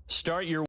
Start your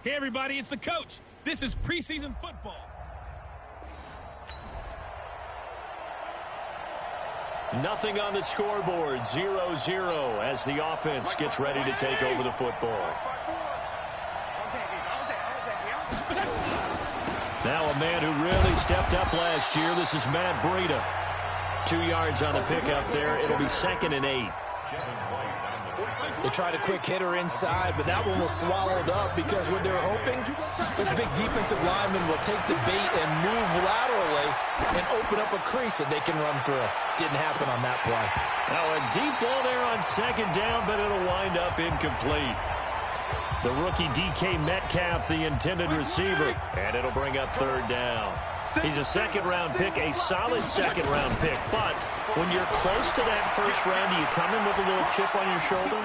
Hey, everybody, it's the coach. This is preseason football. Nothing on the scoreboard, 0-0 as the offense gets ready to take over the football. Now a man who really stepped up last year. This is Matt Breida. 2 yards on the pickup there. It'll be 2nd and 8. They tried a quick hitter inside, but that one was swallowed up because what they're hoping, this big defensive lineman will take the bait and move laterally and open up a crease that they can run through. Didn't happen on that play. Now a deep ball there on 2nd down, but it'll wind up incomplete. The rookie DK Metcalf, the intended receiver, and it'll bring up 3rd down. He's a 2nd-round pick, a solid 2nd-round pick, but when you're close to that 1st round, do you come in with a little chip on your shoulder?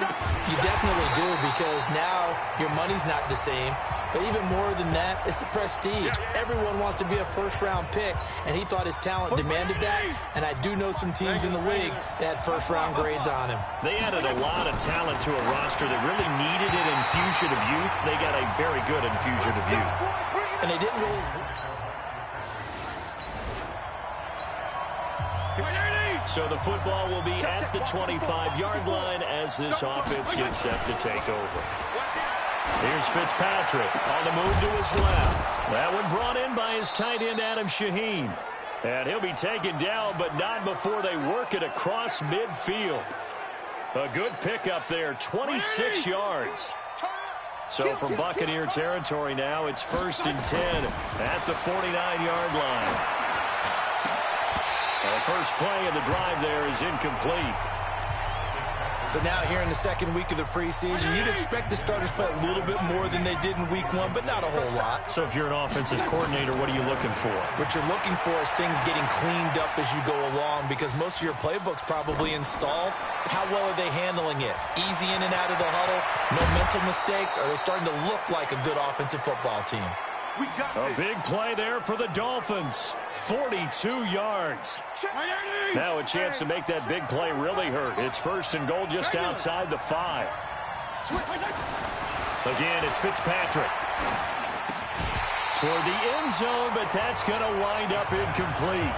You definitely do, because now your money's not the same. But even more than that, it's the prestige. Everyone wants to be a 1st-round pick, and he thought his talent demanded that. And I do know some teams in the league that had 1st-round grades on him. They added a lot of talent to a roster that really needed an infusion of youth. They got a very good infusion of youth. And they didn't really... So the football will be at the 25-yard line as this offense gets set to take over. Here's Fitzpatrick on the move to his left. That one brought in by his tight end, Adam Shaheen. And he'll be taken down, but not before they work it across midfield. A good pickup there, 26 yards. So from Buccaneer territory now, it's 1st and 10 at the 49-yard line. The first play of the drive there is incomplete. So now here in the 2nd week of the preseason, you'd expect the starters to play a little bit more than they did in week 1, but not a whole lot. So if you're an offensive coordinator, what are you looking for? What you're looking for is things getting cleaned up as you go along, because most of your playbook's probably installed. How well are they handling it? Easy in and out of the huddle? No mental mistakes? Are they starting to look like a good offensive football team? A big play there for the Dolphins. 42 yards. Now a chance to make that big play really hurt. It's 1st and goal just outside the 5. Again, it's Fitzpatrick. Toward the end zone, but that's going to wind up incomplete.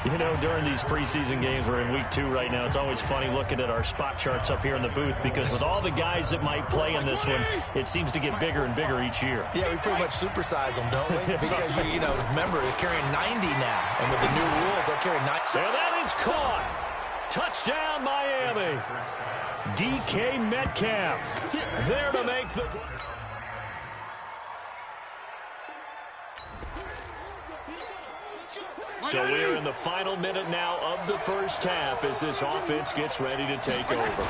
You know, during these preseason games, we're in week 2 right now, it's always funny looking at our spot charts up here in the booth, because with all the guys that might play in this one, it seems to get bigger and bigger each year. Yeah, we pretty much supersize them, don't we? Because, you know, remember, they're carrying 90 now. And with the new rules, they'll carry 90. And that is caught. Touchdown, Miami. DK Metcalf there to make the... So we're in the final minute now of the 1st half as this offense gets ready to take over.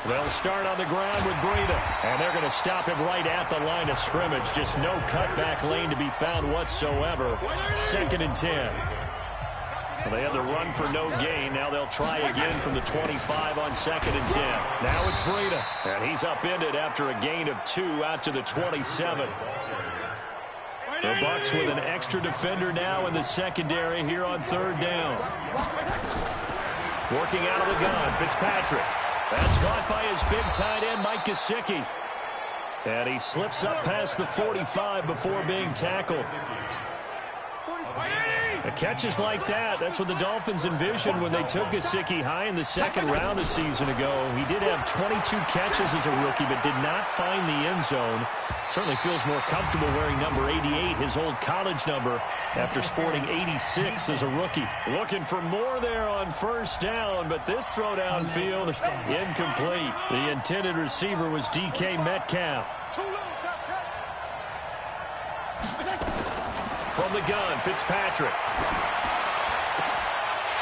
They'll start on the ground with Breida, and they're going to stop him right at the line of scrimmage. Just no cutback lane to be found whatsoever. 2nd and 10. Well, they had the run for no gain. Now they'll try again from the 25 on 2nd and 10. Now it's Breida, and he's upended after a gain of 2 out to the 27. The Bucs with an extra defender now in the secondary here on 3rd down. Working out of the gun, Fitzpatrick. That's caught by his big tight end, Mike Gesicki. And he slips up past the 45 before being tackled. The catches like that, that's what the Dolphins envisioned when they took Gesicki high in the 2nd round a season ago. He did have 22 catches as a rookie, but did not find the end zone. Certainly feels more comfortable wearing number 88, his old college number, after sporting 86 as a rookie. Looking for more there on 1st down, but this throw downfield is incomplete. The intended receiver was DK Metcalf. From the gun, Fitzpatrick.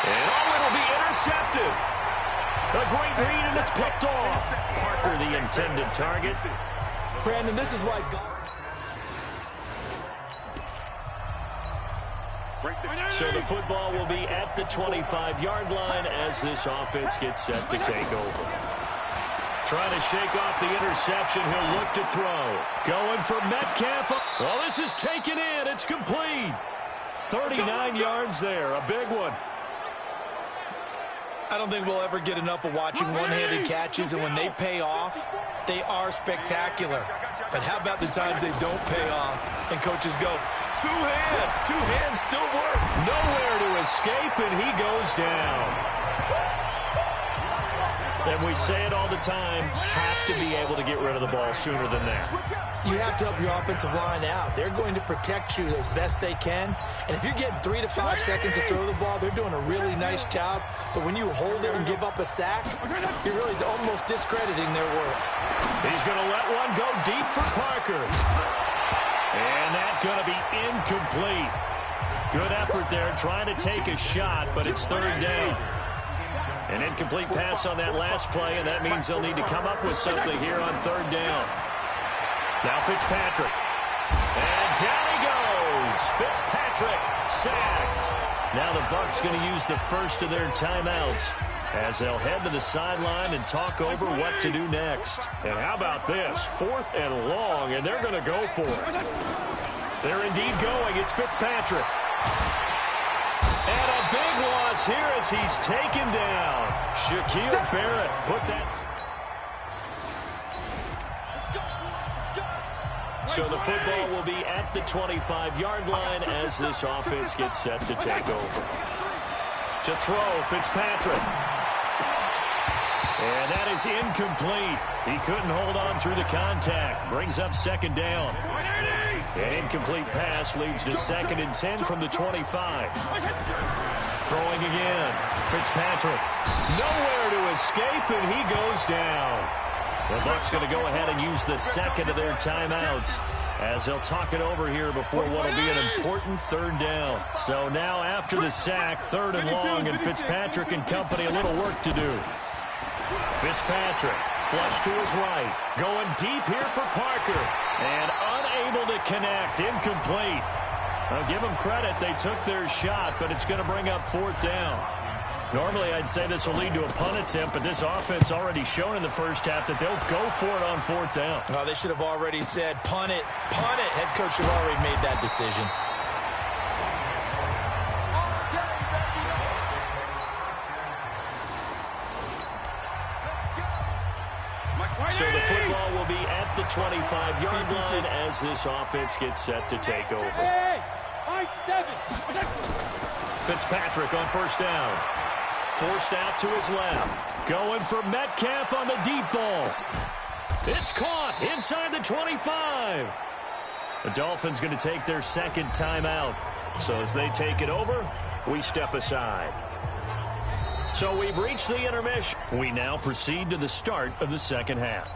And it'll be intercepted. A great read, and it's picked off. Parker, the intended target. Brandon, this is why... So the football will be at the 25-yard line as this offense gets set to take over. Trying to shake off the interception. He'll look to throw. Going for Metcalf. Well, this is taken in. It's complete. 39 yards there. A big one. I don't think we'll ever get enough of watching one-handed catches, and when they pay off, they are spectacular. But how about the times they don't pay off, and coaches go, two hands still work. Nowhere to escape, and he goes down. And we say it all the time, have to be able to get rid of the ball sooner than that. You have to help your offensive line out. They're going to protect you as best they can. And if you're getting 3 to 5 seconds to throw the ball, they're doing a really nice job. But when you hold it and give up a sack, you're really almost discrediting their work. He's going to let one go deep for Parker. And that's going to be incomplete. Good effort there trying to take a shot, but it's third down. An incomplete pass on that last play, and that means they'll need to come up with something here on third down. Now Fitzpatrick. And down he goes. Fitzpatrick sacked. Now the Bucs going to use the first of their timeouts as they'll head to the sideline and talk over what to do next. And how about this? 4th and long, and they're going to go for it. They're indeed going. It's Fitzpatrick. And a big loss here as he's taken down. Shaquille Barrett put that. So the football will be at the 25-yard line as this offense gets set to take over. To throw, Fitzpatrick. And that is incomplete. He couldn't hold on through the contact. Brings up second down. An incomplete pass leads to 2nd and 10 from the 25. Throwing again. Fitzpatrick. Nowhere to escape, and he goes down. The Bucs going to go ahead and use the second of their timeouts as they'll talk it over here before what will be an important third down. So now after the sack, 3rd and long, and Fitzpatrick and company a little work to do. Fitzpatrick, flush to his right, going deep here for Parker, and unable to connect, incomplete. I'll give them credit, they took their shot, but it's going to bring up 4th down. Normally I'd say this will lead to a punt attempt, but this offense already shown in the first half that they'll go for it on 4th down. Oh, they should have already said, punt it, punt it. Head coach should have already made that decision. So the football will be at the 25-yard line as this offense gets set to take over. Fitzpatrick on first down. Forced out to his left. Going for Metcalf on the deep ball. It's caught inside the 25. The Dolphins going to take their 2nd timeout. So as they take it over, we step aside. So we've reached the intermission. We now proceed to the start of the second half.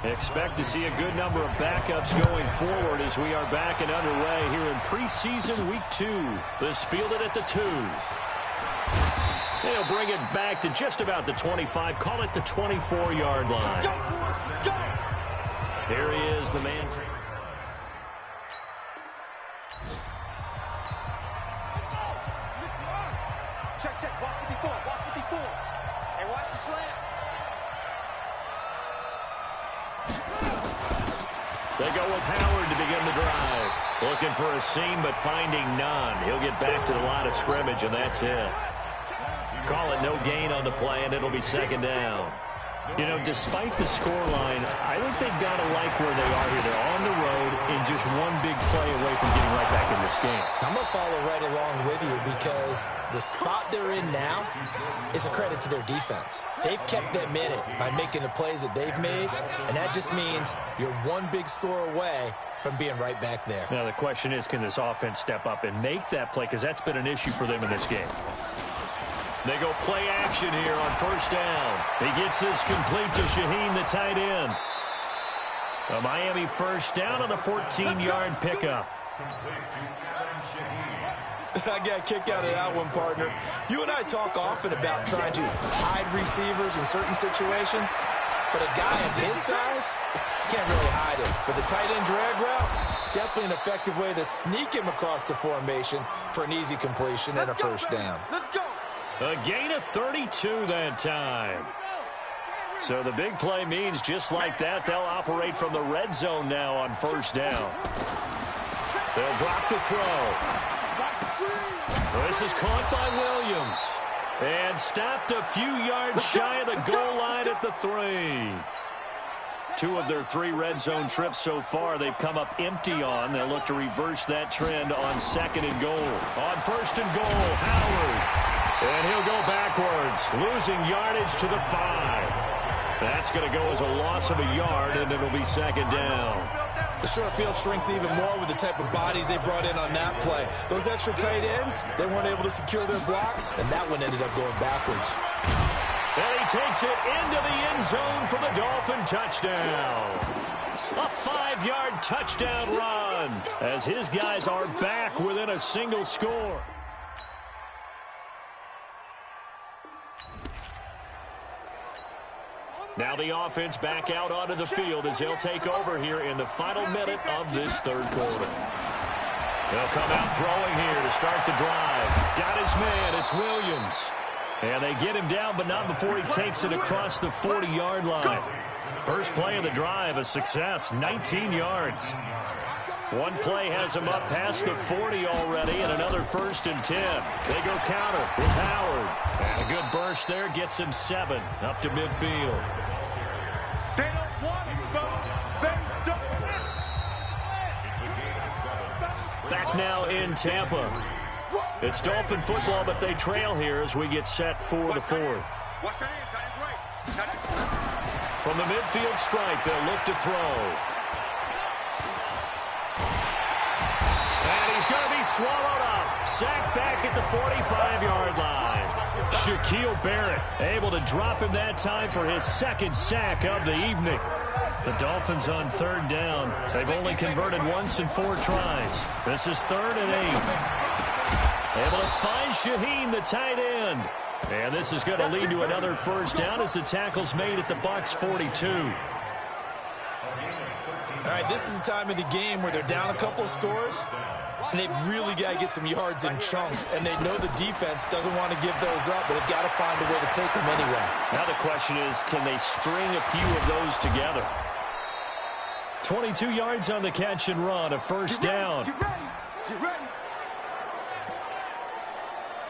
Expect to see a good number of backups going forward as we are back and underway here in preseason week 2. This fielded at the 2. They'll bring it back to just about the 25. Call it the 24-yard line. Here he is, the man. Check. Walk 54. Hey, watch the slant. They go with Howard to begin the drive. Looking for a seam, but finding none. He'll get back to the line of scrimmage, and that's it. Call it no gain on the play, and it'll be 2nd down. You know, despite the scoreline, I think they've got to like where they are here. They're on the road and just one big play away from getting right back in this game. I'm going to follow right along with you because the spot they're in now is a credit to their defense. They've kept them in it by making the plays that they've made, and that just means you're one big score away from being right back there. Now, the question is, can this offense step up and make that play? Because that's been an issue for them in this game. They go play action here on first down. He gets this complete to Shaheen, the tight end. A Miami first down on the 14-yard pickup. I got a kick out of that one, partner. You and I talk often about trying to hide receivers in certain situations, but a guy of his size can't really hide him. But the tight end drag route, definitely an effective way to sneak him across the formation for an easy completion and a first down. Let's go. A gain of 32 that time. So the big play means just like that, they'll operate from the red zone now on first down. They'll drop the throw. This is caught by Williams. And stopped a few yards shy of the goal line at the 3. 2 of their 3 red zone trips so far they've come up empty on. They'll look to reverse that trend on 2nd and goal. On 1st and goal, Howard. And he'll go backwards, losing yardage to the 5. That's going to go as a loss of a yard, and it'll be 2nd down. The short field shrinks even more with the type of bodies they brought in on that play. Those extra tight ends, they weren't able to secure their blocks, and that one ended up going backwards. And he takes it into the end zone for the Dolphin touchdown. A 5-yard touchdown run as his guys are back within a single score. Now the offense back out onto the field as they'll take over here in the final minute of this 3rd quarter. They'll come out throwing here to start the drive. Got his man. It's Williams. And they get him down, but not before he takes it across the 40-yard line. First play of the drive, a success, 19 yards. One play has him up past the 40 already, and another 1st and 10. They go counter with Howard. And a good burst there gets him 7 up to midfield. They don't want it, fellas. They don't want it. Back now in Tampa. It's Dolphin football, but they trail here as we get set for the 4th. Watch your hands, right. From the midfield stripe, they'll look to throw. And he's going to be swallowed up. Sacked back at the 45-yard line. Shaquille Barrett able to drop him that time for his 2nd sack of the evening. The Dolphins on 3rd down. They've only converted once in 4 tries. This is 3rd and 8. Able to find Shaheen, the tight end. And this is going to lead to another 1st down as the tackle's made at the Bucs 42. All right, this is the time of the game where they're down a couple of scores, and they've really got to get some yards in chunks, and they know the defense doesn't want to give those up, but they've got to find a way to take them anyway. Now the question is, can they string a few of those together? 22 yards on the catch and run, a 1st down. Get ready. Get ready.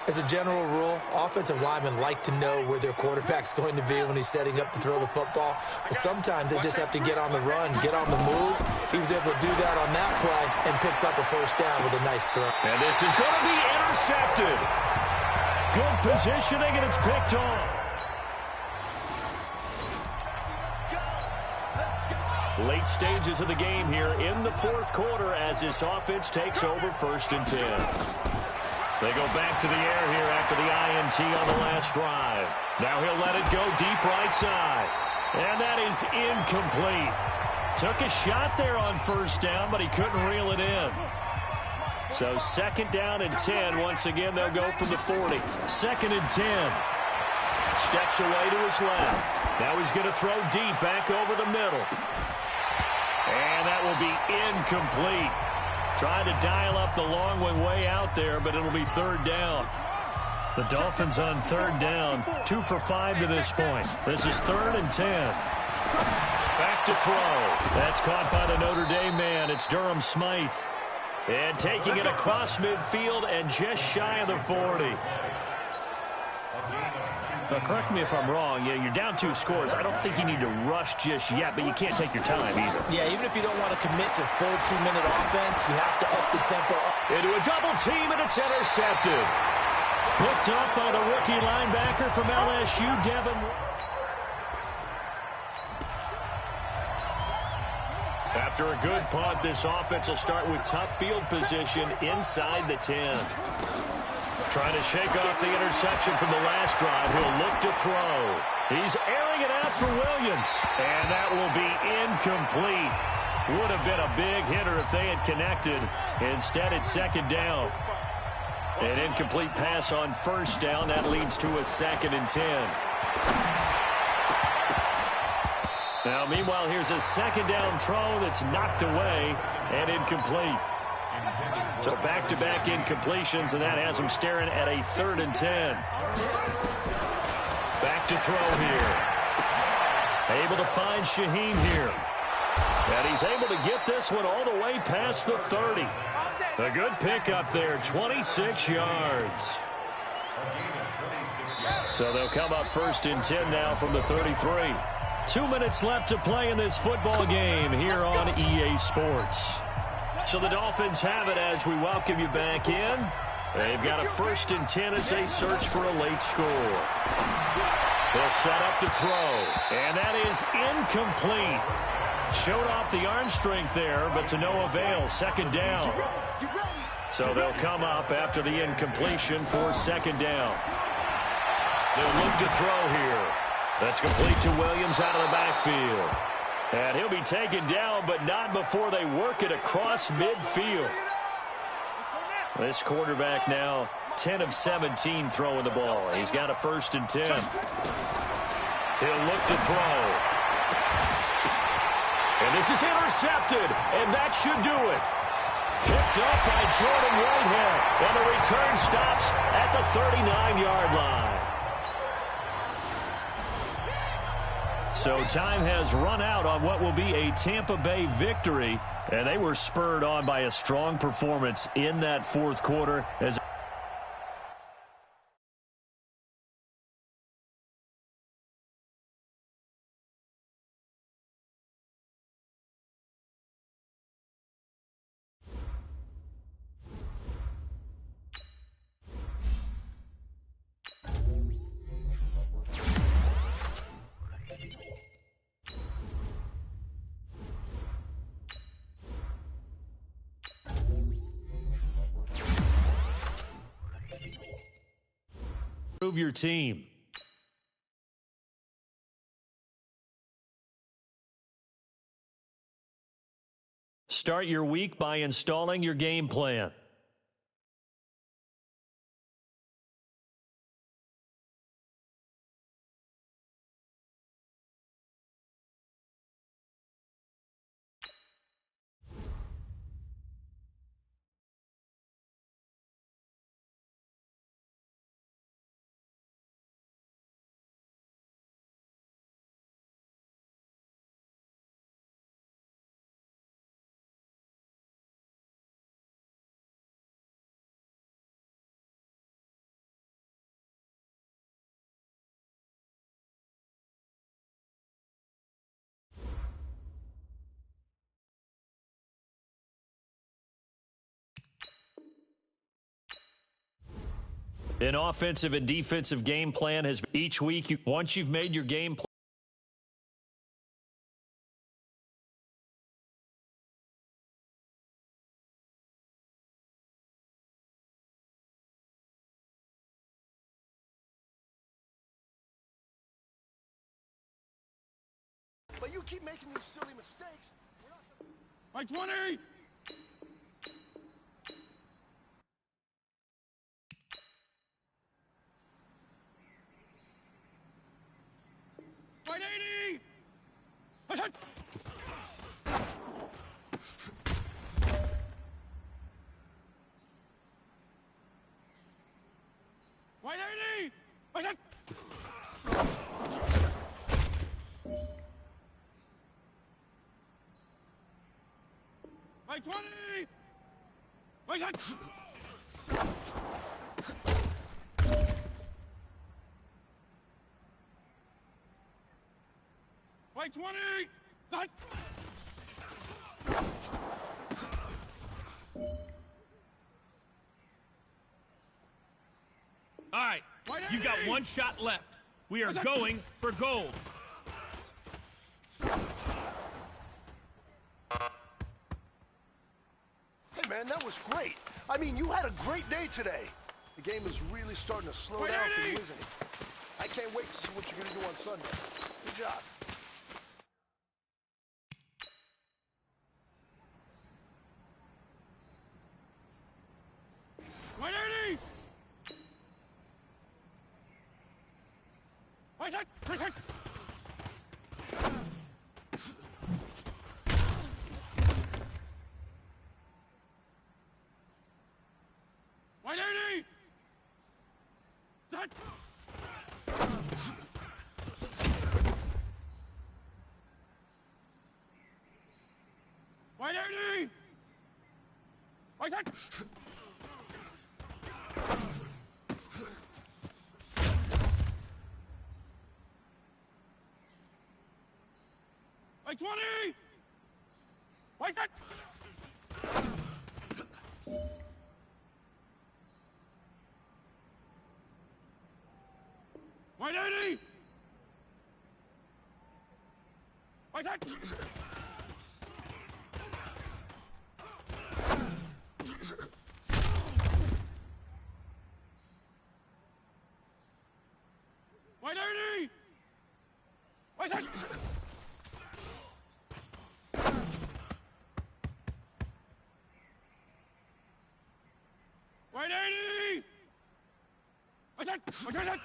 As a general rule, offensive linemen like to know where their quarterback's going to be when he's setting up to throw the football. But sometimes they just have to get on the run, get on the move. He was able to do that on that play and picks up a 1st down with a nice throw. And this is going to be intercepted. Good positioning, and it's picked off. Late stages of the game here in the 4th quarter as this offense takes over 1st and 10. They go back to the air here after the INT on the last drive. Now he'll let it go deep right side. And that is incomplete. Took a shot there on 1st down, but he couldn't reel it in. So 2nd down and 10. Once again, they'll go from the 40. 2nd and 10. Steps away to his left. Now he's going to throw deep back over the middle. And that will be incomplete. Trying to dial up the long one way out there, but it'll be 3rd down. The Dolphins on 3rd down, 2 for 5 to this point. This is 3rd and 10. Back to throw. That's caught by the Notre Dame man. It's Durham Smythe. And taking it across midfield and just shy of the 40. Now, correct me if I'm wrong. Yeah, you're down 2 scores. I don't think you need to rush just yet, but you can't take your time either. Yeah, even if you don't want to commit to full 2-minute offense, you have to up the tempo. Into a double team, and it's intercepted. Picked up by the rookie linebacker from LSU, Devin. After a good punt, this offense will start with tough field position inside the 10. Trying to shake off the interception from the last drive. He'll look to throw. He's airing it out for Williams. And that will be incomplete. Would have been a big hitter if they had connected. Instead, it's 2nd down. An incomplete pass on 1st down. That leads to a 2nd and 10. Now, meanwhile, here's a 2nd down throw that's knocked away and incomplete. So back-to-back incompletions, and that has him staring at a 3rd and 10. Back to throw here. Able to find Shaheen here. And he's able to get this one all the way past the 30. A good pickup there, 26 yards. So they'll come up 1st and 10 now from the 33. 2 minutes left to play in this football game here on EA Sports. So the Dolphins have it as we welcome you back in. They've got a 1st and 10 as they search for a late score. They'll set up to throw, and that is incomplete. Showed off the arm strength there, but to no avail. 2nd down. So they'll come up after the incompletion for 2nd down. They'll look to throw here. That's complete to Williams out of the backfield. And he'll be taken down, but not before they work it across midfield. This quarterback now 10 of 17 throwing the ball. He's got a 1st and 10. He'll look to throw. And this is intercepted, and that should do it. Picked up by Jordan Whitehead, and the return stops at the 39-yard line. So time has run out on what will be a Tampa Bay victory, and they were spurred on by a strong performance in that 4th quarter as improve your team. Start your week by installing your game plan. An offensive and defensive game plan has each week. Once you've made your game plan, but you keep making these silly mistakes. By 20! By 80! By 80! By 10! By 20! By 10! By 20! Set! All right, you've got one shot left. We are going for gold. Hey, man, that was great. I mean, you had a great day today. The game is really starting to slow down for you, isn't it? I can't wait to see what you're going to do on Sunday. Good job. By 80! By 10! By 10! By 80! Set! By 80! By 10! White 20! White set! White 80! White set! White 80! White set! White 80! White set! White set!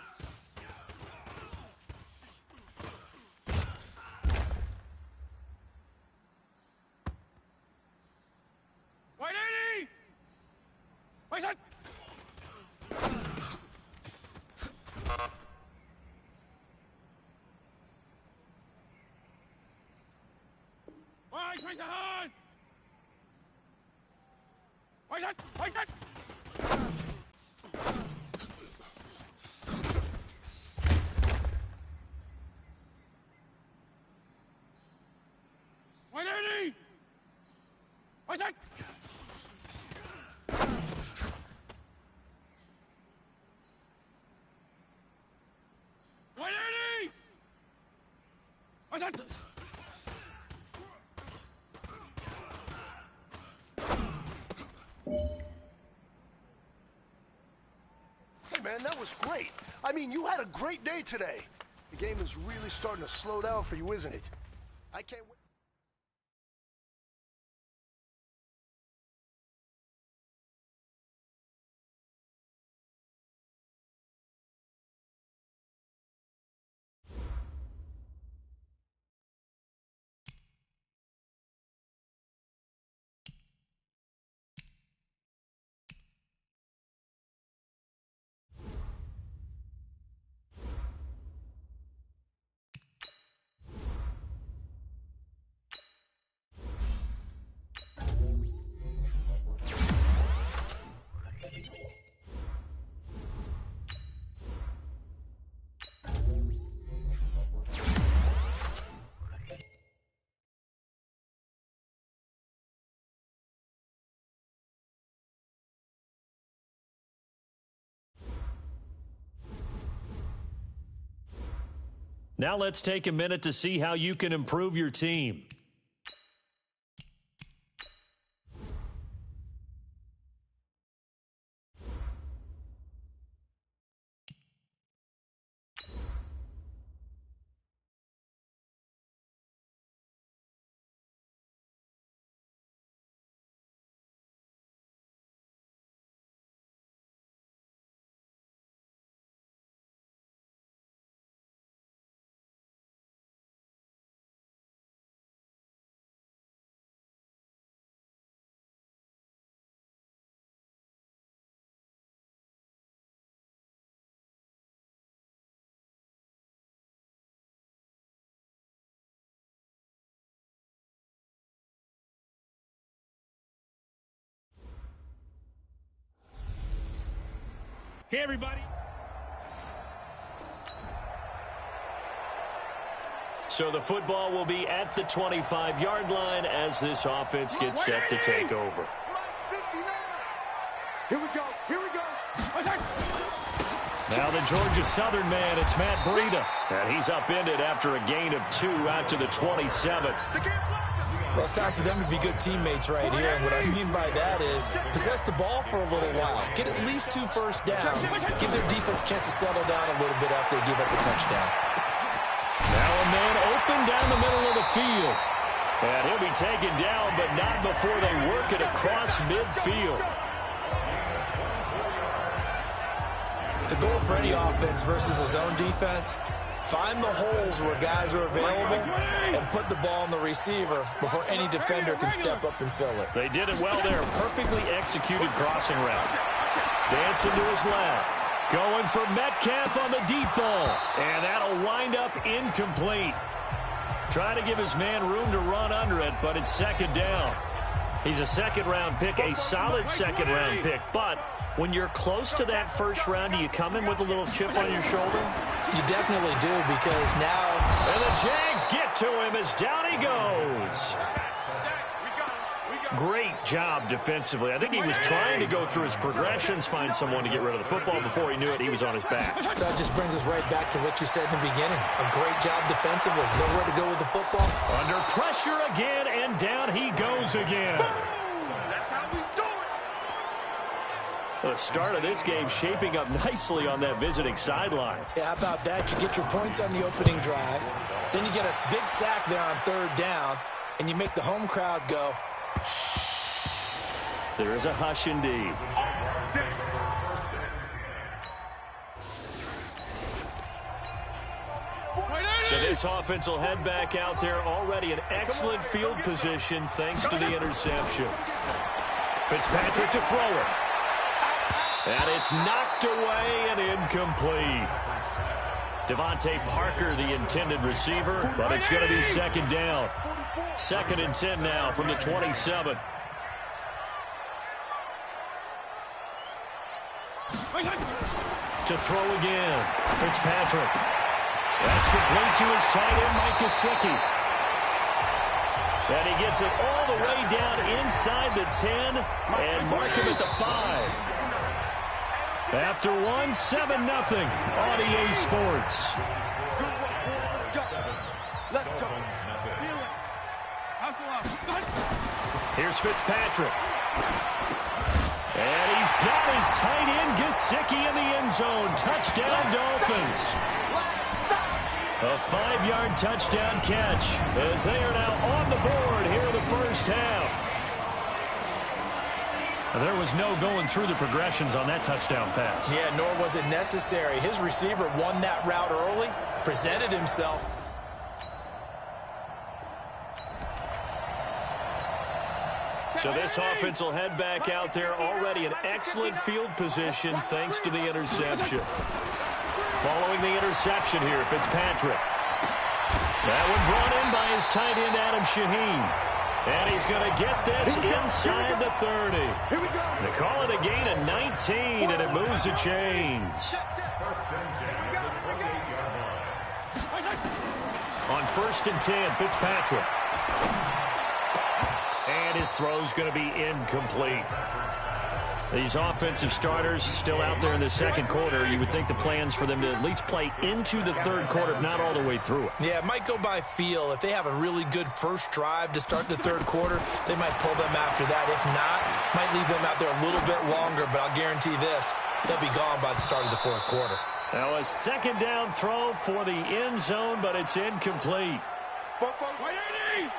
White 80! White set! White, face ahead! White set! White set! White 80! White set! White 80! White set! Hey, man, that was great. I mean, you had a great day today. The game is really starting to slow down for you, isn't it? I can't wait. Now let's take a minute to see how you can improve your team. Hey, everybody. So the football will be at the 25-yard line as this offense gets set to take over. Here we go. Here we go. Now the Georgia Southern man, it's Matt Breida. And he's upended after a gain of 2 out to the 27. Well, it's time for them to be good teammates right here. And what I mean by that is possess the ball for a little while. Get at least 2 first downs. Give their defense a chance to settle down a little bit after they give up a touchdown. Now a man open down the middle of the field. And he'll be taken down, but not before they work it across midfield. The goal for any offense versus a zone defense, find the holes where guys are available and put the ball on the receiver before any defender can step up and fill it. They did it well there. Perfectly executed crossing route. Dancing to his left. Going for Metcalf on the deep ball. And that'll wind up incomplete. Trying to give his man room to run under it, but it's second down. He's a second-round pick, a solid second-round pick. But when you're close to that first round, do you come in with a little chip on your shoulder? You definitely do, because now... And the Jags legs get to him as down he goes. Great job defensively. I think he was trying to go through his progressions, find someone to get rid of the football. Before he knew it, he was on his back. So that just brings us right back to what you said in the beginning. A great job defensively. Nowhere to go with the football. Under pressure again, and down he goes again. The start of this game shaping up nicely on that visiting sideline. Yeah, how about that? You get your points on the opening drive. Then you get a big sack there on 3rd down, and you make the home crowd go. There is a hush indeed. So this offense will head back out there, already in excellent field position thanks to the interception. Fitzpatrick to throw it. And it's knocked away and incomplete. Devontae Parker, the intended receiver, but it's going to be 2nd down. 2nd and 10 now from the 27. To throw again. Fitzpatrick. That's complete to his tight end, Mike Gesicki. And he gets it all the way down inside the 10 and mark him at the 5. After 1, 7-0 on EA Sports. Here's Fitzpatrick. And he's got his tight end, Gesicki, in the end zone. Touchdown, Dolphins. A 5-yard touchdown catch as they are now on the board here in the first half. There was no going through the progressions on that touchdown pass. Yeah, nor was it necessary. His receiver won that route early, presented himself. So this offense will head back out there, already in excellent field position thanks to the interception. Following the interception here, Fitzpatrick. That one brought in by his tight end, Adam Shaheen. And he's going to get this inside the 30. They call it a gain of 19, and it moves the chains. On 1st and 10, Fitzpatrick. And his throw's going to be incomplete. These offensive starters still out there in the 2nd quarter. You would think the plans for them to at least play into the 3rd quarter, if not all the way through it. Yeah, it might go by feel. If they have a really good first drive to start the 3rd quarter, they might pull them after that. If not, might leave them out there a little bit longer, but I'll guarantee this, they'll be gone by the start of the 4th quarter. Now a 2nd down throw for the end zone, but it's incomplete.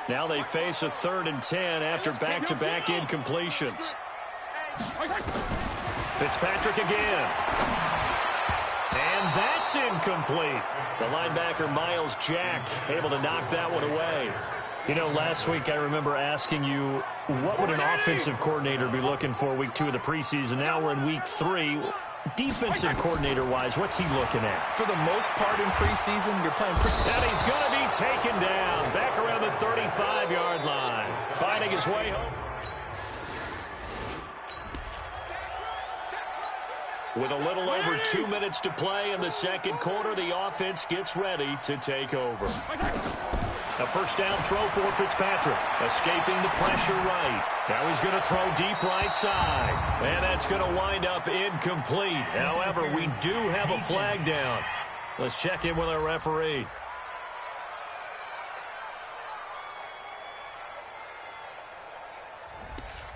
Now they face a 3rd and 10 after back-to-back incompletions. Fitzpatrick again. And that's incomplete. The linebacker, Miles Jack, able to knock that one away. You know, last week I remember asking you, what would an offensive coordinator be looking for week 2 of the preseason? Now we're in week 3. Defensive coordinator-wise, what's he looking at? For the most part in preseason, you're playing pretty... And he's going to be taken down back around the 35-yard line. Finding his way home. With a little over 2 minutes to play in the 2nd quarter, the offense gets ready to take over. A 1st down throw for Fitzpatrick, escaping the pressure right. Now he's going to throw deep right side. And that's going to wind up incomplete. However, we do have a flag down. Let's check in with our referee.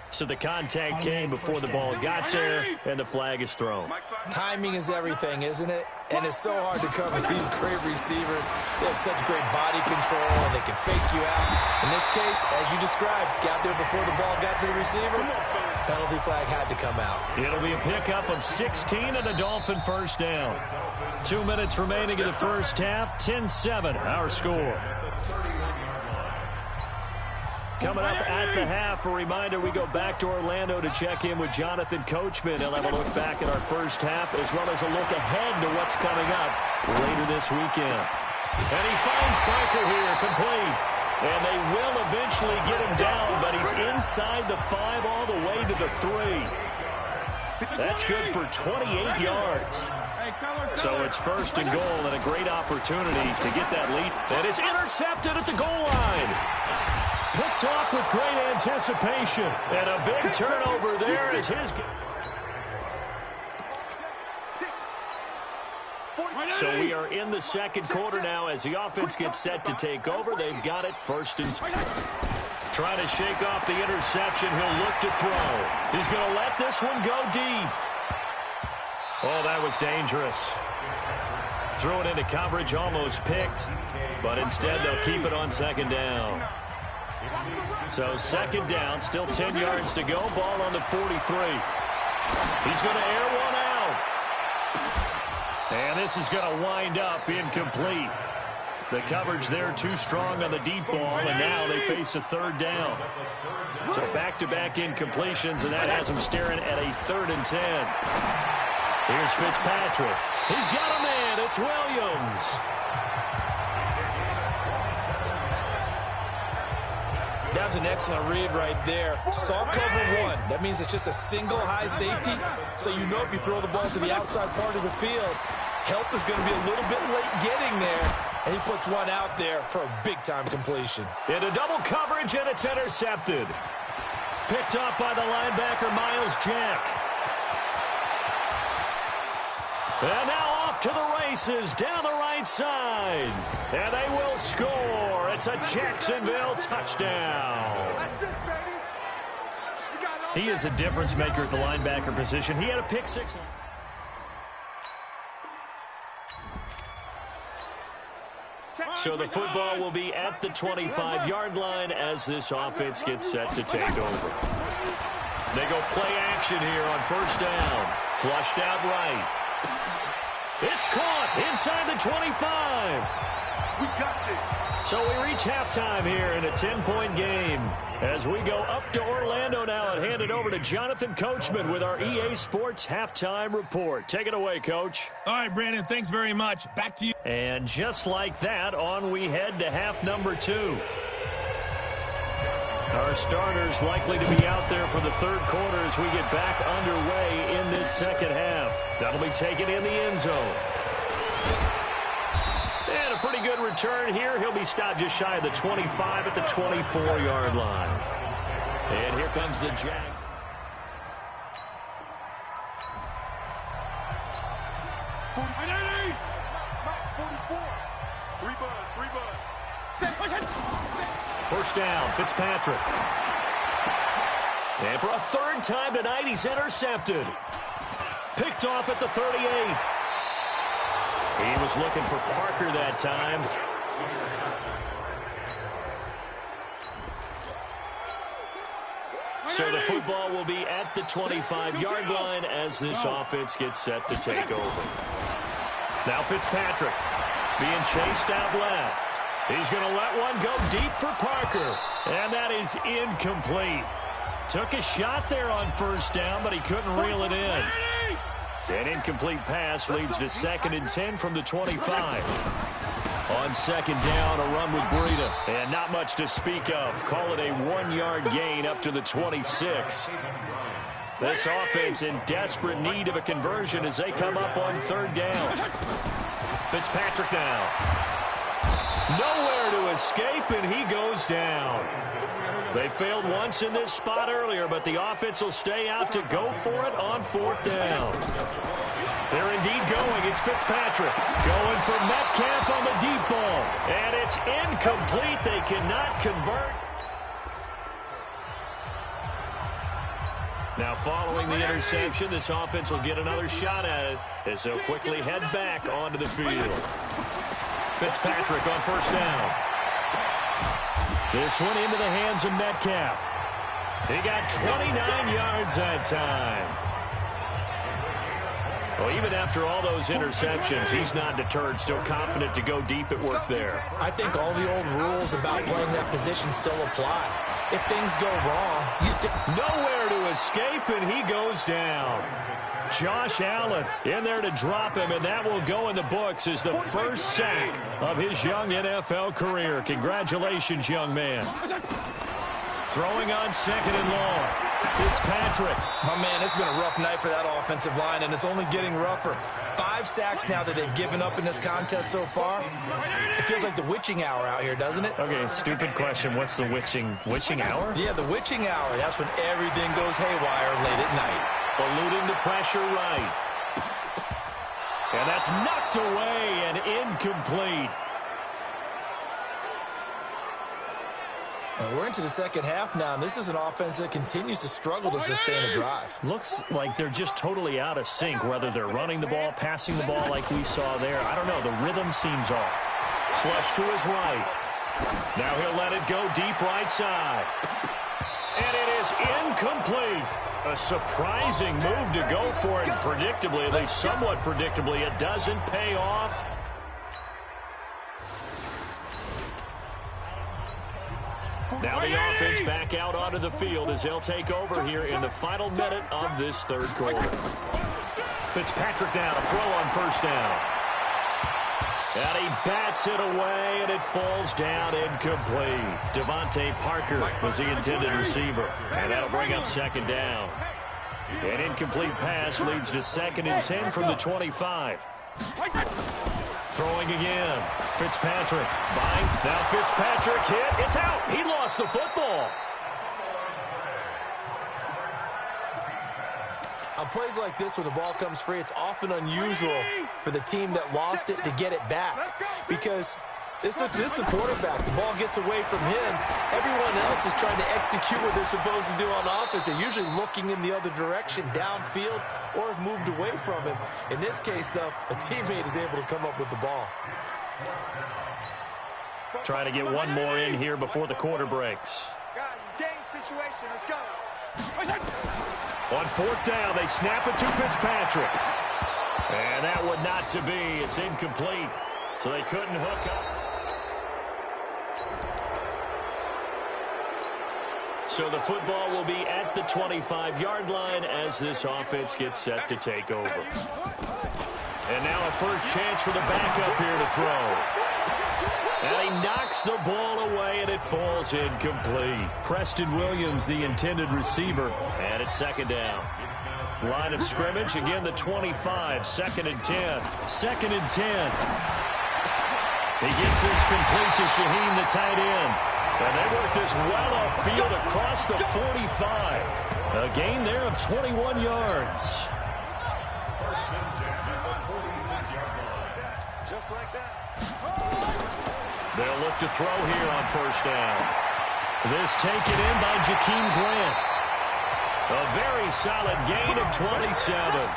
So the contact came before the ball got there, and the flag is thrown. Timing is everything, isn't it? And it's so hard to cover these great receivers. They have such great body control, and they can fake you out. In this case, as you described, got there before the ball got to the receiver. Penalty flag had to come out. It'll be a pickup of 16 and a Dolphin 1st down. 2 minutes remaining in the first half. 10-7, our score. Coming up at the half, a reminder, we go back to Orlando to check in with Jonathan Coachman. He'll have a look back at our first half as well as a look ahead to what's coming up later this weekend. And he finds Parker here, complete. And they will eventually get him down, but he's inside the 5 all the way to the 3. That's good for 28 yards. So it's first and goal and a great opportunity to get that lead. And it's intercepted at the goal line. Picked off with great anticipation. And a big turnover there as his... So we are in the second quarter now as the offense gets set to take over. They've got it first and 10. Trying to shake off the interception. He'll look to throw. He's going to let this one go deep. Oh, that was dangerous. Threw it into coverage, almost picked. But instead, they'll keep it on second down. So second down, still 10 yards to go. Ball on the 43. He's going to air one out. And this is going to wind up incomplete. The coverage there too strong on the deep ball, and now they face a third down. So back-to-back incompletions, and that has them staring at a 3rd and 10. Here's Fitzpatrick. He's got a man. It's Williams. That was an excellent read right there. Saw cover one. That means it's just a single high safety. So you know if you throw the ball to the outside part of the field, help is going to be a little bit late getting there. And he puts one out there for a big-time completion. Into double coverage, and it's intercepted. Picked up by the linebacker, Miles Jack. And now off to the races, down the right side. And they will score. It's a Jacksonville touchdown. He is a difference maker at the linebacker position. He had a pick six. So the football will be at the 25-yard line as this offense gets set to take over. They go play action here on first down. Flushed out right. It's caught inside the 25. We got this. So we reach halftime here in a 10-point game as we go up to Orlando now and hand it over to Jonathan Coachman with our EA Sports Halftime Report. Take it away, Coach. All right, Brandon, thanks very much. Back to you. And just like that, on we head to half number 2. Our starters likely to be out there for the third quarter as we get back underway in this second half. That'll be taken in the end zone. And a pretty good return here. He'll be stopped just shy of the 25 at the 24-yard line. And here comes the Jags. First down, Fitzpatrick. And for a third time tonight, he's intercepted. Picked off at the 38. He was looking for Parker that time. So the football will be at the 25-yard line as this offense gets set to take over. Now Fitzpatrick being chased out left. He's going to let one go deep for Parker. And that is incomplete. Took a shot there on first down, but he couldn't reel it in. An incomplete pass leads to 2nd and 10 from the 25. On second down, a run with Breida. And not much to speak of. Call it a 1-yard gain up to the 26. This offense in desperate need of a conversion as they come up on third down. Fitzpatrick now. Nowhere to escape, and he goes down. They failed once in this spot earlier, but the offense will stay out to go for it on fourth down. They're indeed going. It's Fitzpatrick going for Metcalf on the deep ball. And it's incomplete. They cannot convert. Now following the interception, this offense will get another shot at it as they'll quickly head back onto the field. Fitzpatrick on first down. This one into the hands of Metcalf. He got 29 yards that time. Well, even after all those interceptions, he's not deterred, still confident to go deep at work there. I think all the old rules about playing that position still apply. If things go wrong, you still... Nowhere to escape, and he goes down. Josh Allen in there to drop him, and that will go in the books as the first sack of his young NFL career. Congratulations, young man. Throwing on second and long. Fitzpatrick. My man, it's been a rough night for that offensive line, and it's only getting rougher. 5 sacks now that they've given up in this contest so far. It feels like the witching hour out here, doesn't it? Okay, stupid question. What's the witching hour? Yeah, the witching hour. That's when everything goes haywire late at night. Eluding the pressure right. And that's knocked away and incomplete. And we're into the second half now, and this is an offense that continues to struggle to sustain a drive. Looks like they're just totally out of sync, whether they're running the ball, passing the ball like we saw there. I don't know. The rhythm seems off. Flush to his right. Now he'll let it go deep right side. And it is incomplete. A surprising move to go for it. Predictably, at least somewhat predictably, it doesn't pay off. Now the offense back out onto the field as they'll take over here in the final minute of this third quarter. Fitzpatrick now to throw on first down. And he bats it away, and it falls down incomplete. Devontae Parker was the intended receiver. And that'll bring up second down. An incomplete pass leads to 2nd and 10 from the 25. Throwing again. Fitzpatrick. Now Fitzpatrick hit. It's out. He lost the football. On plays like this, when the ball comes free, it's often unusual for the team that lost it to get it back. Because this is the quarterback. The ball gets away from him. Everyone else is trying to execute what they're supposed to do on offense. They're usually looking in the other direction, downfield, or have moved away from him. In this case, though, a teammate is able to come up with the ball. Trying to get one more in here before the quarter breaks. Guys, it's game situation. Let's go. On 4th down, they snap it to Fitzpatrick. And that would not to be. It's incomplete. So they couldn't hook up. So the football will be at the 25-yard line as this offense gets set to take over. And now a first chance for the backup here to throw. And he knocks the ball away, and it falls incomplete. Preston Williams, the intended receiver, and it's 2nd down. Line of scrimmage, again the 25, 2nd and 10. 2nd and 10. He gets this complete to Shaheen, the tight end. And they work this well upfield across the 45. A gain there of 21 yards. Just like that. They'll look to throw here on first down. This taken in by Jakeem Grant. A very solid gain of 27.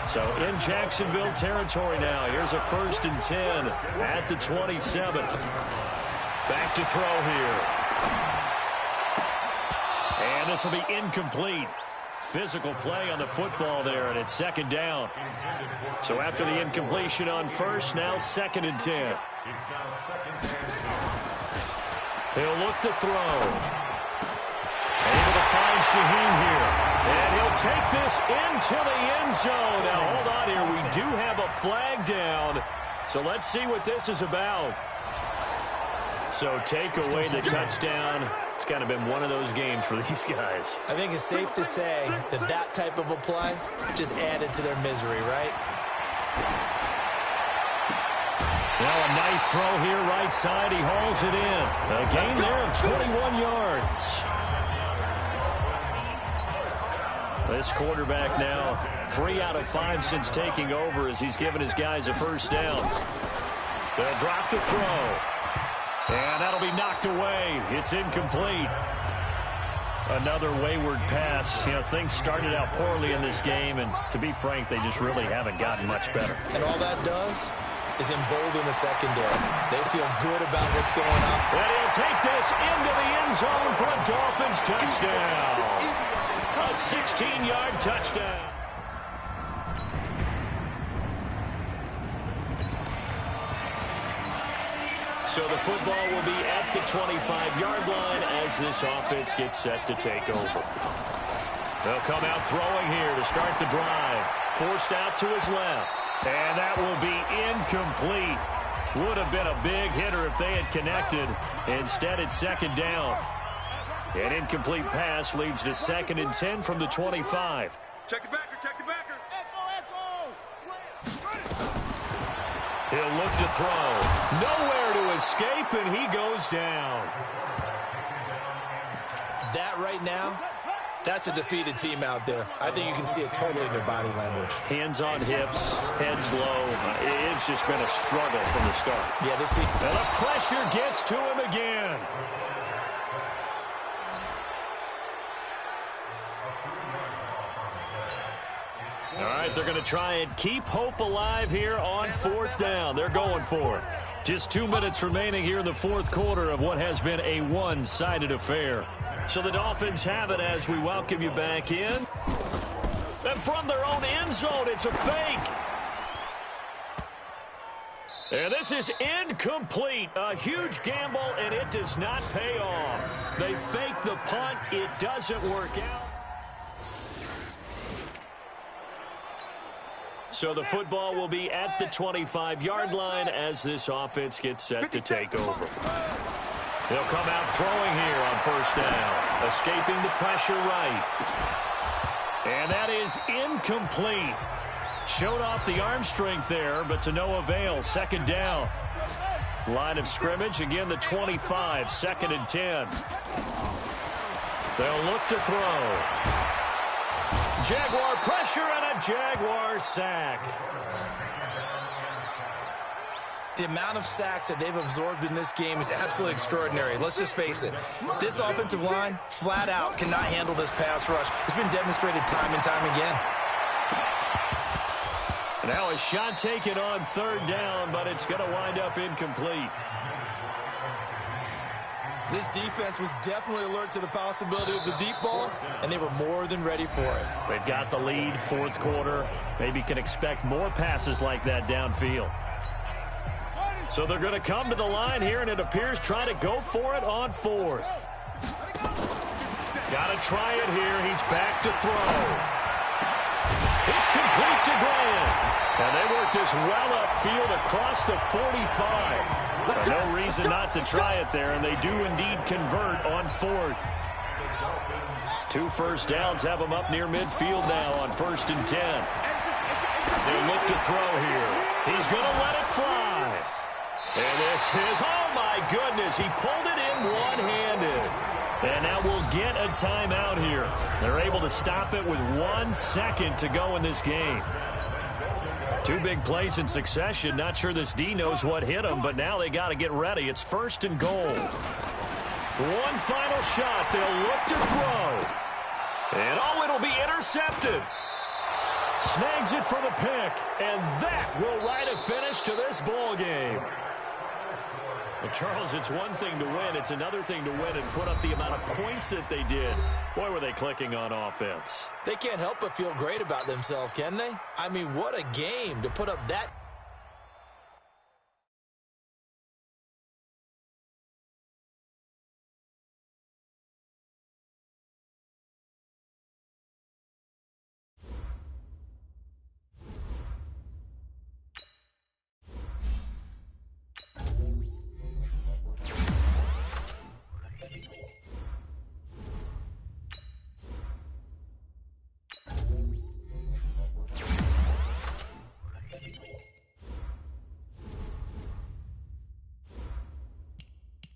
So in Jacksonville territory now. Here's a 1st and 10 at the 27. Back to throw here. And this will be incomplete. Physical play on the football there, and it's 2nd down. So after the incompletion on first, now 2nd and 10. He'll look to throw. Able to find Shaheen here. And he'll take this into the end zone. Now, hold on here. We do have a flag down. So let's see what this is about. So take away the touchdown. It's kind of been one of those games for these guys. I think it's safe to say that that type of a play just added to their misery, right? Now a nice throw here right side. He hauls it in. A gain there of 21 yards. This quarterback now 3 out of 5 since taking over as he's given his guys a first down. They'll drop the throw. And that'll be knocked away. It's incomplete. Another wayward pass. You know, things started out poorly in this game, and to be frank, they just really haven't gotten much better. And all that does is embolden the secondary. They feel good about what's going on. And he'll take this into the end zone for a Dolphins touchdown. A 16-yard touchdown. So the football will be at the 25-yard line as this offense gets set to take over. They'll come out throwing here to start the drive. Forced out to his left. And that will be incomplete. Would have been a big hitter if they had connected. Instead, it's second down. An incomplete pass leads to 2nd and 10 from the 25. Check the backer, check the backer. He'll look to throw. Nowhere to escape, and he goes down. That right now, that's a defeated team out there. I think you can see it totally in their body language. Hands on hips, heads low. It's just been a struggle from the start. Yeah, this team. And the pressure gets to him again. All right, they're going to try and keep hope alive here on 4th down. They're going for it. Just 2 minutes remaining here in the 4th quarter of what has been a one-sided affair. So the Dolphins have it as we welcome you back in. And from their own end zone, it's a fake. And this is incomplete. A huge gamble, and it does not pay off. They fake the punt. It doesn't work out. So the football will be at the 25-yard line as this offense gets set to take over. They'll come out throwing here on 1st down, escaping the pressure right. And that is incomplete. Showed off the arm strength there, but to no avail. 2nd down. Line of scrimmage, again the 25, 2nd and 10. They'll look to throw. Jaguar pressure and a Jaguar sack. The amount of sacks that they've absorbed in this game is absolutely extraordinary. Let's just face it. This offensive line, flat out, cannot handle this pass rush. It's been demonstrated time and time again. Now a shot taken on 3rd down, but it's going to wind up incomplete. This defense was definitely alert to the possibility of the deep ball, and they were more than ready for it. They've got the lead, 4th quarter. Maybe can expect more passes like that downfield. So they're going to come to the line here, and it appears trying to go for it on 4th. Got to try it here. He's back to throw. It's complete to Graham. And they work this well upfield across the 45. No reason not to try it there, and they do indeed convert on 4th. 2 first downs have them up near midfield now on 1st and 10. They look to throw here. He's going to let it fly. And this is, oh my goodness, he pulled it in one-handed. And now we'll get a timeout here. They're able to stop it with 1 second to go in this game. 2 big plays in succession. Not sure this D knows what hit him, but now they got to get ready. It's 1st and goal. 1 final shot. They'll look to throw. And oh, it'll be intercepted. Snags it for the pick, and that will write a finish to this ball game. Well, Charles, it's one thing to win. It's another thing to win and put up the amount of points that they did. Boy, were they clicking on offense. They can't help but feel great about themselves, can they? I mean, what a game to put up that.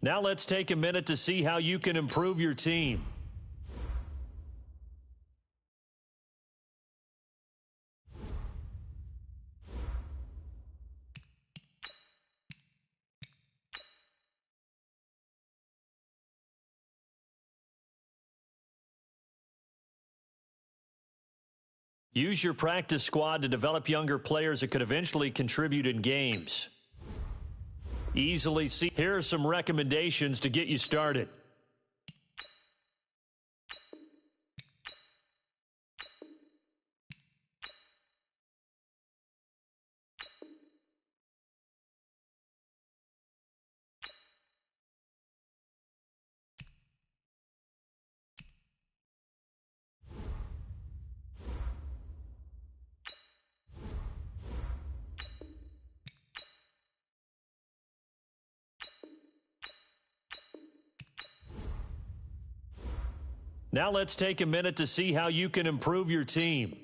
Now let's take a minute to see how you can improve your team. Use your practice squad to develop younger players that could eventually contribute in games. Easily see. Here are some recommendations to get you started. Now let's take a minute to see how you can improve your team.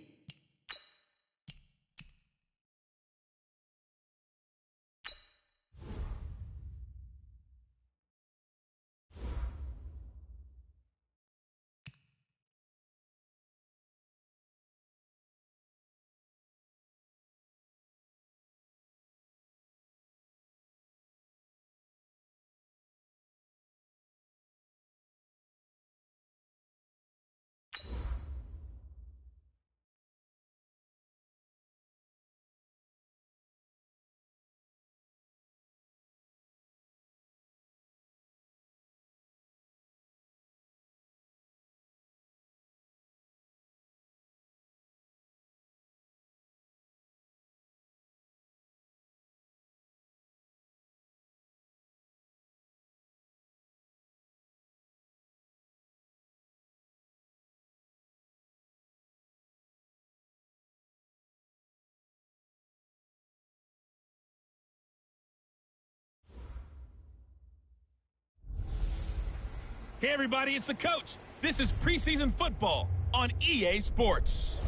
Hey everybody, it's the coach. This is preseason football on EA Sports.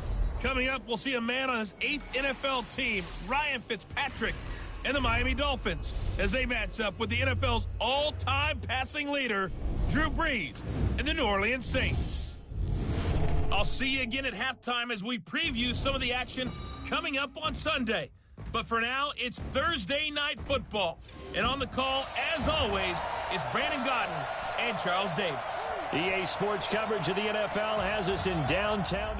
Coming up, we'll see a man on his 8th NFL team, Ryan Fitzpatrick, and the Miami Dolphins, as they match up with the NFL's all-time passing leader, Drew Brees, and the New Orleans Saints. I'll see you again at halftime as we preview some of the action coming up on Sunday. But for now, it's Thursday Night Football. And on the call, as always, is Brandon Godden and Charles Davis. EA Sports coverage of the NFL has us in downtown.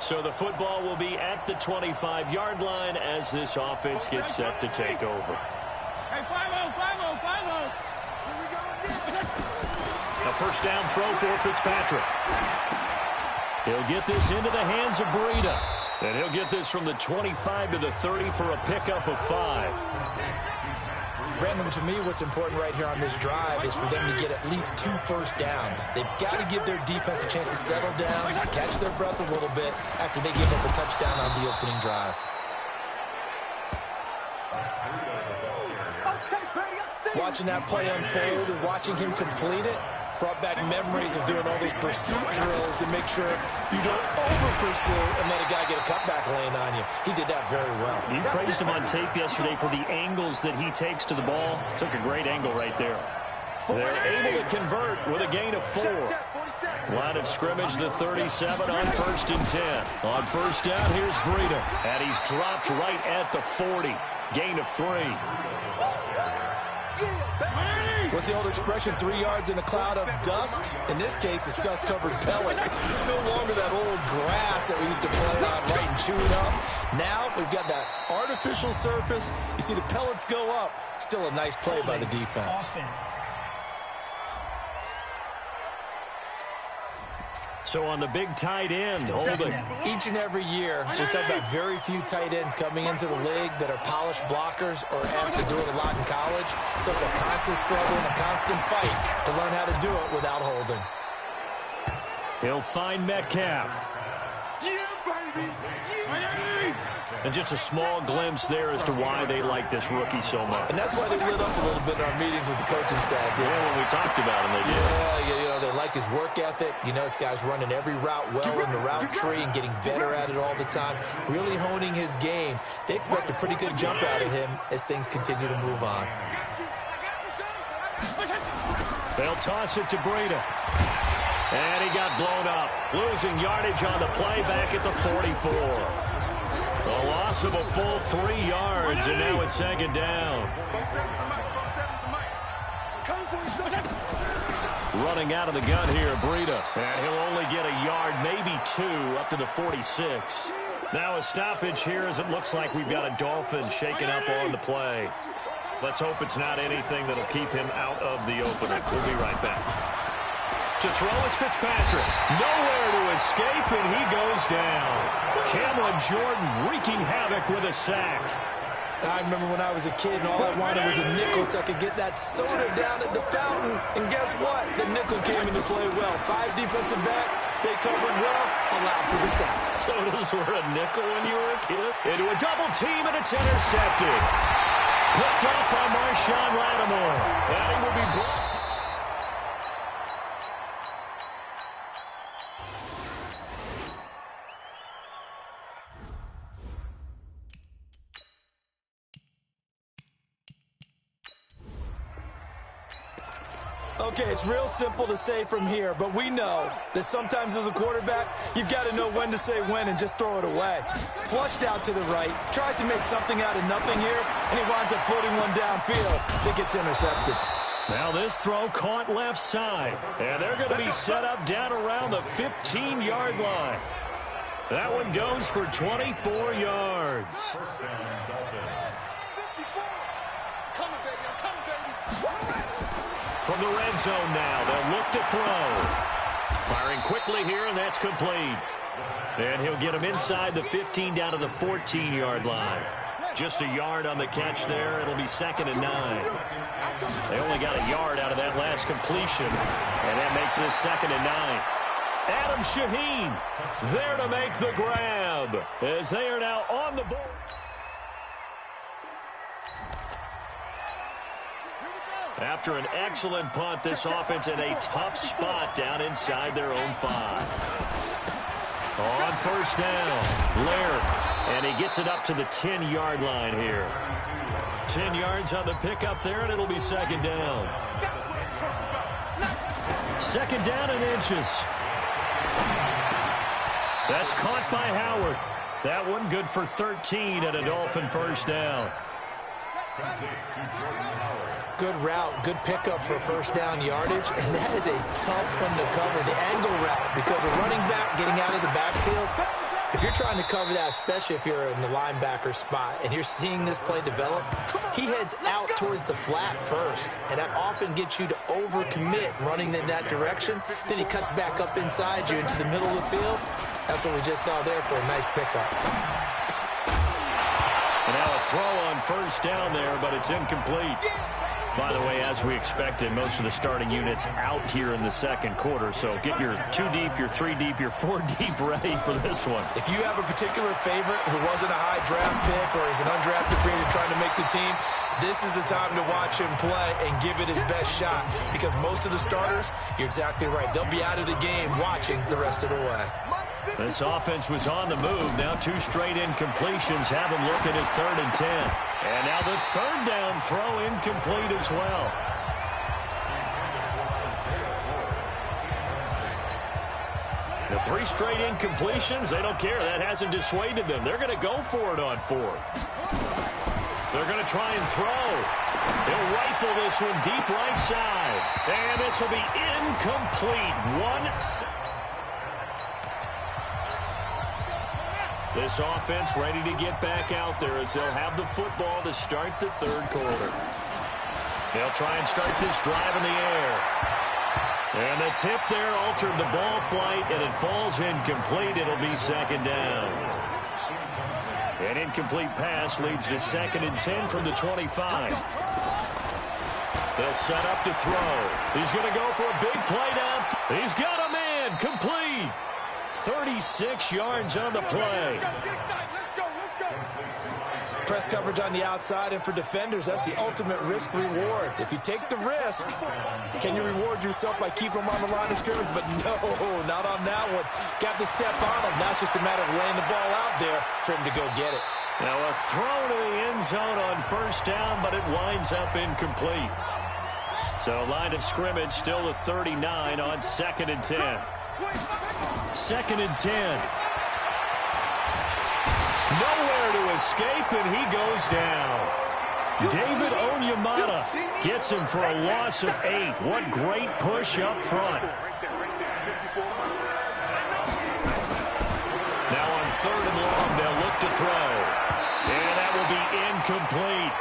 So the football will be at the 25-yard line as this offense gets set to take over. Hey, 5-0, 5-0, 5-0. A first down throw for Fitzpatrick. He'll get this into the hands of Breida. And he'll get this from the 25 to the 30 for a pickup of 5. Brandon, to me, what's important right here on this drive is for them to get at least 2 first downs. They've got to give their defense a chance to settle down, catch their breath a little bit after they give up a touchdown on the opening drive. Watching that play unfold and watching him complete it brought back memories of doing all those pursuit drills to make sure you don't over-pursue and let a guy get a cutback lane on you. He did that very well. You praised him on tape yesterday for the angles that he takes to the ball. Took a great angle right there. They're able to convert with a gain of 4. Line of scrimmage, the 37 on 1st and 10. On first down, here's Breida. And he's dropped right at the 40. Gain of 3. What's the old expression, 3 yards in a cloud of dust? In this case, it's dust-covered pellets. It's no longer that old grass that we used to play on right and chew it up. Now we've got that artificial surface. You see the pellets go up. Still a nice play by the defense. So on the big tight end, holding. Each and every year, we talk about very few tight ends coming into the league that are polished blockers or asked to do it a lot in college. So it's a constant struggle and a constant fight to learn how to do it without holding. He'll find Metcalf. Yeah, baby. And just a small glimpse there as to why they like this rookie so much. And that's why they lit up a little bit in our meetings with the coaching staff. Yeah, when we talked about him, they did. Yeah, you know, they like his work ethic. You know, this guy's running every route well in the route tree and getting better at it all the time, really honing his game. They expect a pretty good jump out of him as things continue to move on. They'll toss it to Breida. And he got blown up. Losing yardage on the play back at the 44. A loss of a full 3 yards, and now it's 2nd down. Running out of the gun here, Breida. And he'll only get a yard, maybe 2, up to the 46. Now a stoppage here as it looks like we've got a Dolphins shaking up on the play. Let's hope it's not anything that'll keep him out of the opener. We'll be right back. To throw is Fitzpatrick. Nowhere to escape, and he goes down. Cameron Jordan wreaking havoc with a sack. I remember when I was a kid and all I wanted was a nickel so I could get that soda down at the fountain. And guess what? The nickel came into play well. 5 defensive backs, they covered well, allowed for the sacks. Sodas were a nickel when you were a kid. Into a double team, and it's intercepted. Picked off by Marshawn Lattimore. And he will be blocked. Okay, it's real simple to say from here, but we know that sometimes as a quarterback, you've got to know when to say when and just throw it away. Flushed out to the right, tries to make something out of nothing here, and he winds up floating one downfield that gets intercepted. Now this throw caught left side, and they're going to be set up down around the 15-yard line. That one goes for 24 yards. From the red zone now, they'll look to throw. Firing quickly here, and that's complete. And he'll get him inside the 15 down to the 14-yard line. Just a yard on the catch there. It'll be 2nd and 9. They only got a yard out of that last completion, and that makes this 2nd and 9. Adam Shaheen there to make the grab as they are now on the board. After an excellent punt, this offense in a tough spot down inside their own 5. On first down, Laird, and he gets it up to the 10-yard line here. 10 yards on the pickup there, and it'll be 2nd down. 2nd down and inches. That's caught by Howard. That one good for 13 and a Dolphin first down. Good route, good pickup for first down yardage, and that is a tough one to cover, the angle route, because a running back getting out of the backfield, if you're trying to cover that, especially if you're in the linebacker spot and you're seeing this play develop, he heads out towards the flat first, and that often gets you to overcommit running in that direction. Then he cuts back up inside you into the middle of the field. That's what we just saw there for a nice pickup. And now a throw on first down there, but it's incomplete. By the way, as we expected, most of the starting units out here in the second quarter. So get your 2 deep, your 3 deep, your 4 deep ready for this one. If you have a particular favorite who wasn't a high draft pick or is an undrafted free agent trying to make the team, this is the time to watch him play and give it his best shot. Because most of the starters, you're exactly right, they'll be out of the game watching the rest of the way. This offense was on the move. Now 2 straight incompletions have them looking at 3rd and 10. And now the 3rd down throw incomplete as well. The 3 straight incompletions, they don't care. That hasn't dissuaded them. They're going to go for it on 4th. They're going to try and throw. They'll rifle this one deep right side. And this will be incomplete. This offense ready to get back out there as they'll have the football to start the 3rd quarter. They'll try and start this drive in the air. And the tip there altered the ball flight, and it falls incomplete. It'll be 2nd down. An incomplete pass leads to 2nd and 10 from the 25. They'll set up to throw. He's going to go for a big play down. He's got a man. Complete. 36 yards on the play. Press coverage on the outside, and for defenders, that's the ultimate risk-reward. If you take the risk, can you reward yourself by keeping them on the line of scrimmage? But no, not on that one. Got the step on him. Now it's just a matter of laying the ball out there for him to go get it. Now a throw to the end zone on first down, but it winds up incomplete. So line of scrimmage still the 39 on 2nd and 10. 2nd and 10. Nowhere to escape, and he goes down. David Onyemata gets him for a loss of 8. What great push up front. Now on 3rd and long, they'll look to throw. And that will be incomplete.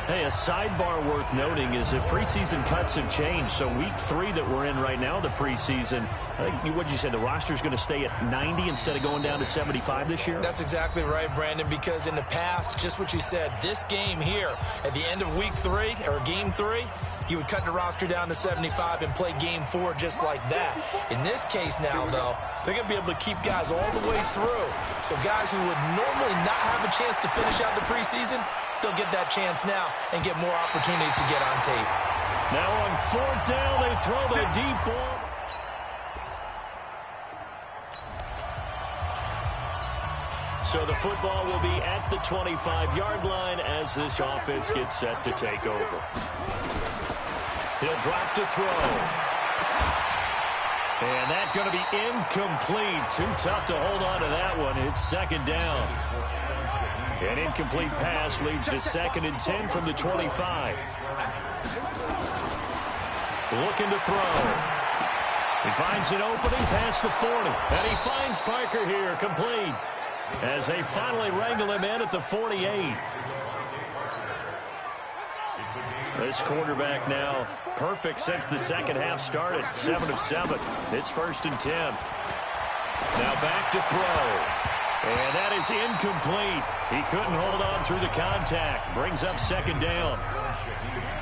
Hey, a sidebar worth noting is that preseason cuts have changed. So week 3 that we're in right now, the preseason, I think, what did you say, the roster's going to stay at 90 instead of going down to 75 this year? That's exactly right, Brandon, because in the past, just what you said, this game here, at the end of week 3, or game 3, he would cut the roster down to 75 and play game 4 just like that. In this case now, though, they're going to be able to keep guys all the way through. So guys who would normally not have a chance to finish out the preseason, they'll get that chance now and get more opportunities to get on tape. Now on 4th down, they throw the deep ball. So the football will be at the 25-yard line as this offense gets set to take over. He'll drop to throw. And that's going to be incomplete. Too tough to hold on to that one. It's 2nd down. An incomplete pass leads to 2nd and 10 from the 25. Looking to throw. He finds an opening past the 40. And he finds Parker here, complete, as they finally wrangle him in at the 48. This quarterback now perfect since the second half started. 7 of 7. It's 1st and 10. Now back to throw. And that is incomplete. He couldn't hold on through the contact. Brings up 2nd down.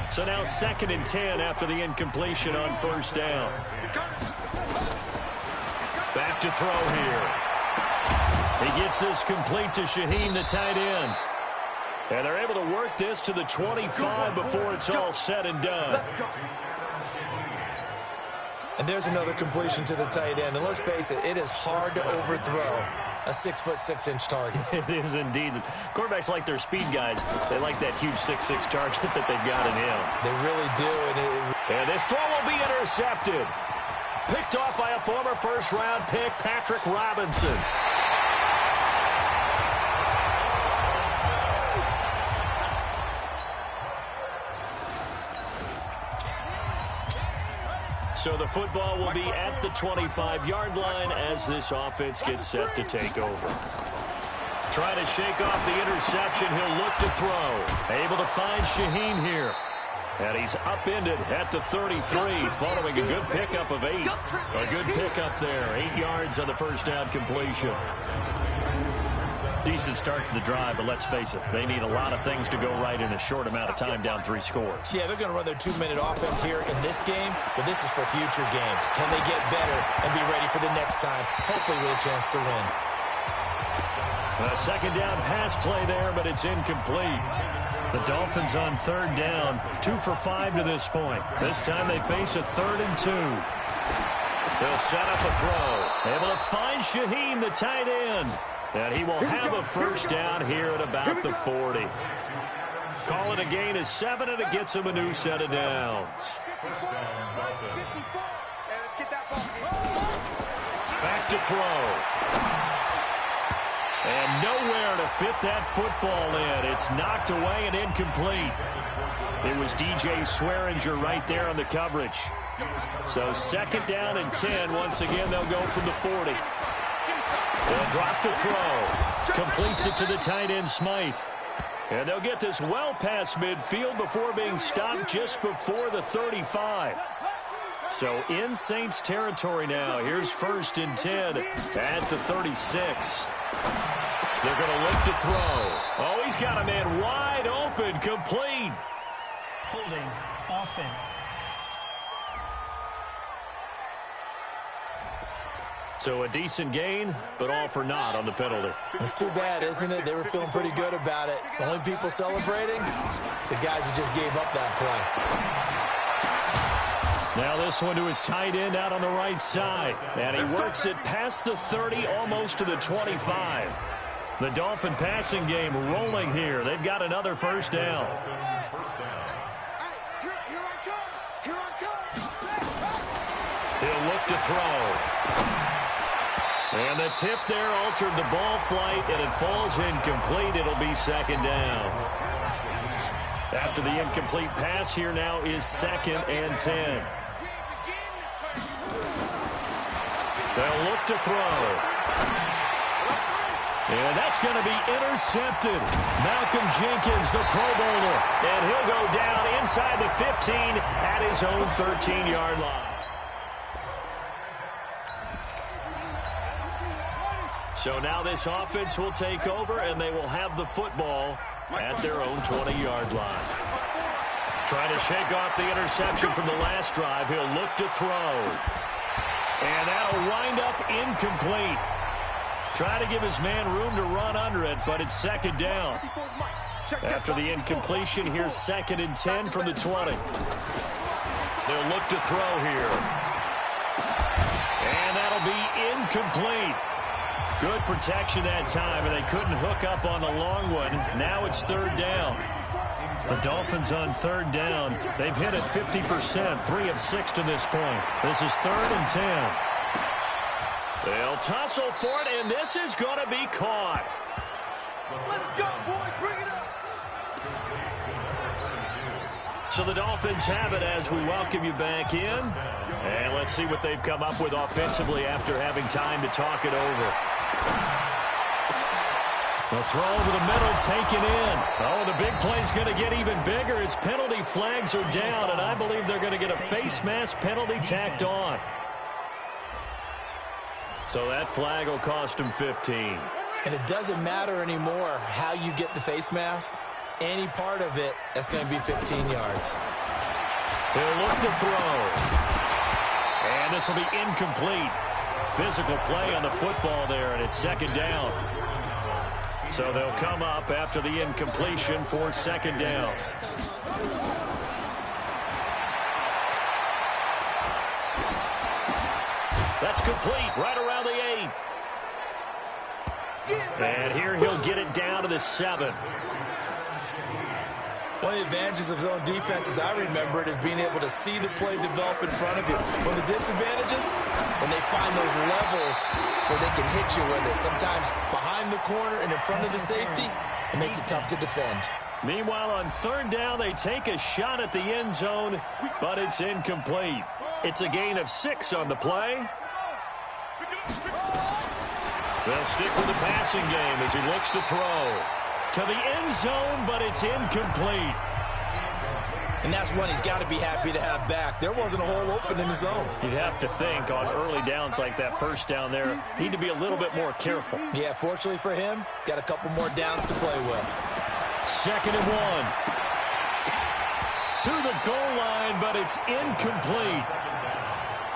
So now 2nd and 10 after the incompletion on 1st down. Back to throw here. He gets this complete to Shaheen, the tight end. And they're able to work this to the 25 before it's all said and done. And there's another completion to the tight end. And let's face it, it is hard to overthrow a 6'6" target. It is indeed. Quarterbacks like their speed guys. They like that huge 6'6" target that they've got in him. They really do. And this throw will be intercepted. Picked off by a former first-round pick, Patrick Robinson. So the football will be at the 25-yard line as this offense gets set to take over. Trying to shake off the interception. He'll look to throw. Able to find Shaheen here. And he's upended at the 33, following a good pickup of 8. A good pickup there. 8 yards on the first down completion. Decent start to the drive, but let's face it, they need a lot of things to go right in a short amount of time, down 3 scores. Yeah, they're going to run their 2-minute offense here in this game, but this is for future games. Can they get better and be ready for the next time, hopefully with a chance to win? A 2nd down pass play there, but it's incomplete. The Dolphins on 3rd down, 2 for 5 to this point. This time they face a 3rd and 2. They'll set up a throw. Able to find Shaheen, the tight end. And he will have a first down here at about the 40. Call it a gain of 7, and it gets him a new set of downs. Back to throw. And nowhere to fit that football in. It's knocked away and incomplete. It was DJ Swearinger right there on the coverage. So 2nd down and 10. Once again, they'll go from the 40. They'll drop to throw. Completes it to the tight end, Smythe. And they'll get this well past midfield before being stopped just before the 35. So in Saints territory now. Here's 1st and 10 at the 36. They're going to look to throw. Oh, he's got a man wide open, complete. Holding offense. So a decent gain, but all for naught on the penalty. It's too bad, isn't it? They were feeling pretty good about it. The only people celebrating, the guys who just gave up that play. Now this one to his tight end out on the right side. And he works it past the 30, almost to the 25. The Dolphin passing game rolling here. They've got another first down. He'll look to throw. And the tip there altered the ball flight, and it falls incomplete. It'll be 2nd down. After the incomplete pass, here now is 2nd and 10. They'll look to throw. And that's going to be intercepted. Malcolm Jenkins, the Pro Bowler. And he'll go down inside the 15 at his own 13-yard line. So now this offense will take over, and they will have the football at their own 20-yard line. Trying to shake off the interception from the last drive. He'll look to throw. And that'll wind up incomplete. Try to give his man room to run under it, but it's second down. After the incompletion, here's 2nd and 10 from the 20. They'll look to throw here. And that'll be incomplete. Good protection that time, and they couldn't hook up on the long one. Now it's 3rd down. The Dolphins on 3rd down. They've hit it 50%, 3 of 6 to this point. This is 3rd and 10. They'll tussle for it, and this is going to be caught. Let's go, boys. Bring it up. So the Dolphins have it as we welcome you back in. And let's see what they've come up with offensively after having time to talk it over. The throw over the middle taken in. Oh, the big play's going to get even bigger as penalty flags are down, and I believe they're going to get a face mask penalty tacked on. So that flag will cost him 15. And it doesn't matter anymore how you get the face mask. Any part of it, that's going to be 15 yards. He'll look to throw. And this will be incomplete. Physical play on the football there, and it's 2nd down. So they'll come up after the incompletion for 2nd down. That's complete right around the 8. And here he'll get it down to the 7. One of the advantages of zone defense, as I remember it, is being able to see the play develop in front of you. One of the disadvantages, when they find those levels where they can hit you with it, sometimes behind the corner and in front of the safety, it makes it tough to defend. Meanwhile, on 3rd down, they take a shot at the end zone, but it's incomplete. It's a gain of 6 on the play. They'll stick with the passing game as he looks to throw. To the end zone, but it's incomplete. And that's one he's got to be happy to have back. There wasn't a hole open in the zone. You'd have to think on early downs like that 1st down there, need to be a little bit more careful. Yeah, fortunately for him, got a couple more downs to play with. 2nd and 1. To the goal line, but it's incomplete.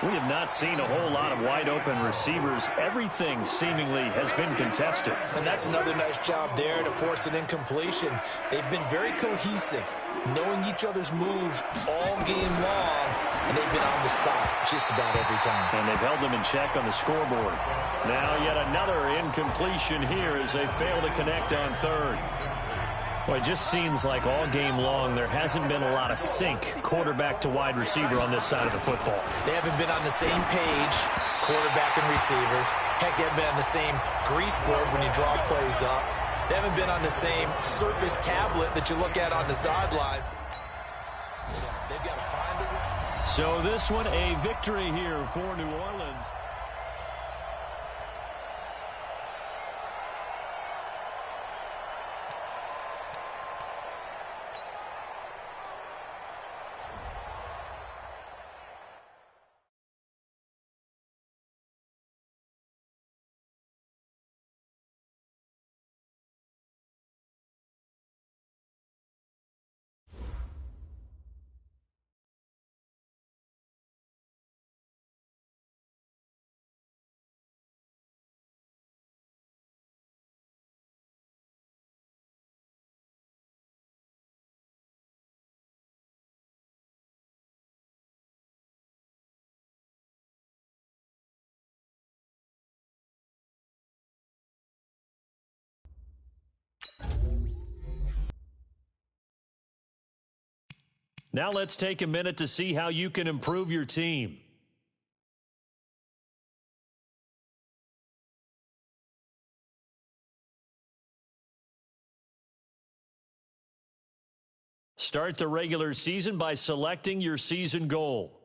We have not seen a whole lot of wide-open receivers. Everything seemingly has been contested. And that's another nice job there to force an incompletion. They've been very cohesive, knowing each other's moves all game long, and they've been on the spot just about every time. And they've held them in check on the scoreboard. Now yet another incompletion here as they fail to connect on 3rd. Well, it just seems like all game long there hasn't been a lot of sync quarterback to wide receiver on this side of the football. They haven't been on the same page, quarterback and receivers. Heck, they haven't been on the same grease board when you draw plays up. They haven't been on the same surface tablet that you look at on the sidelines. They've got to find a way. So this one, a victory here for New Orleans. Now let's take a minute to see how you can improve your team. Start the regular season by selecting your season goal.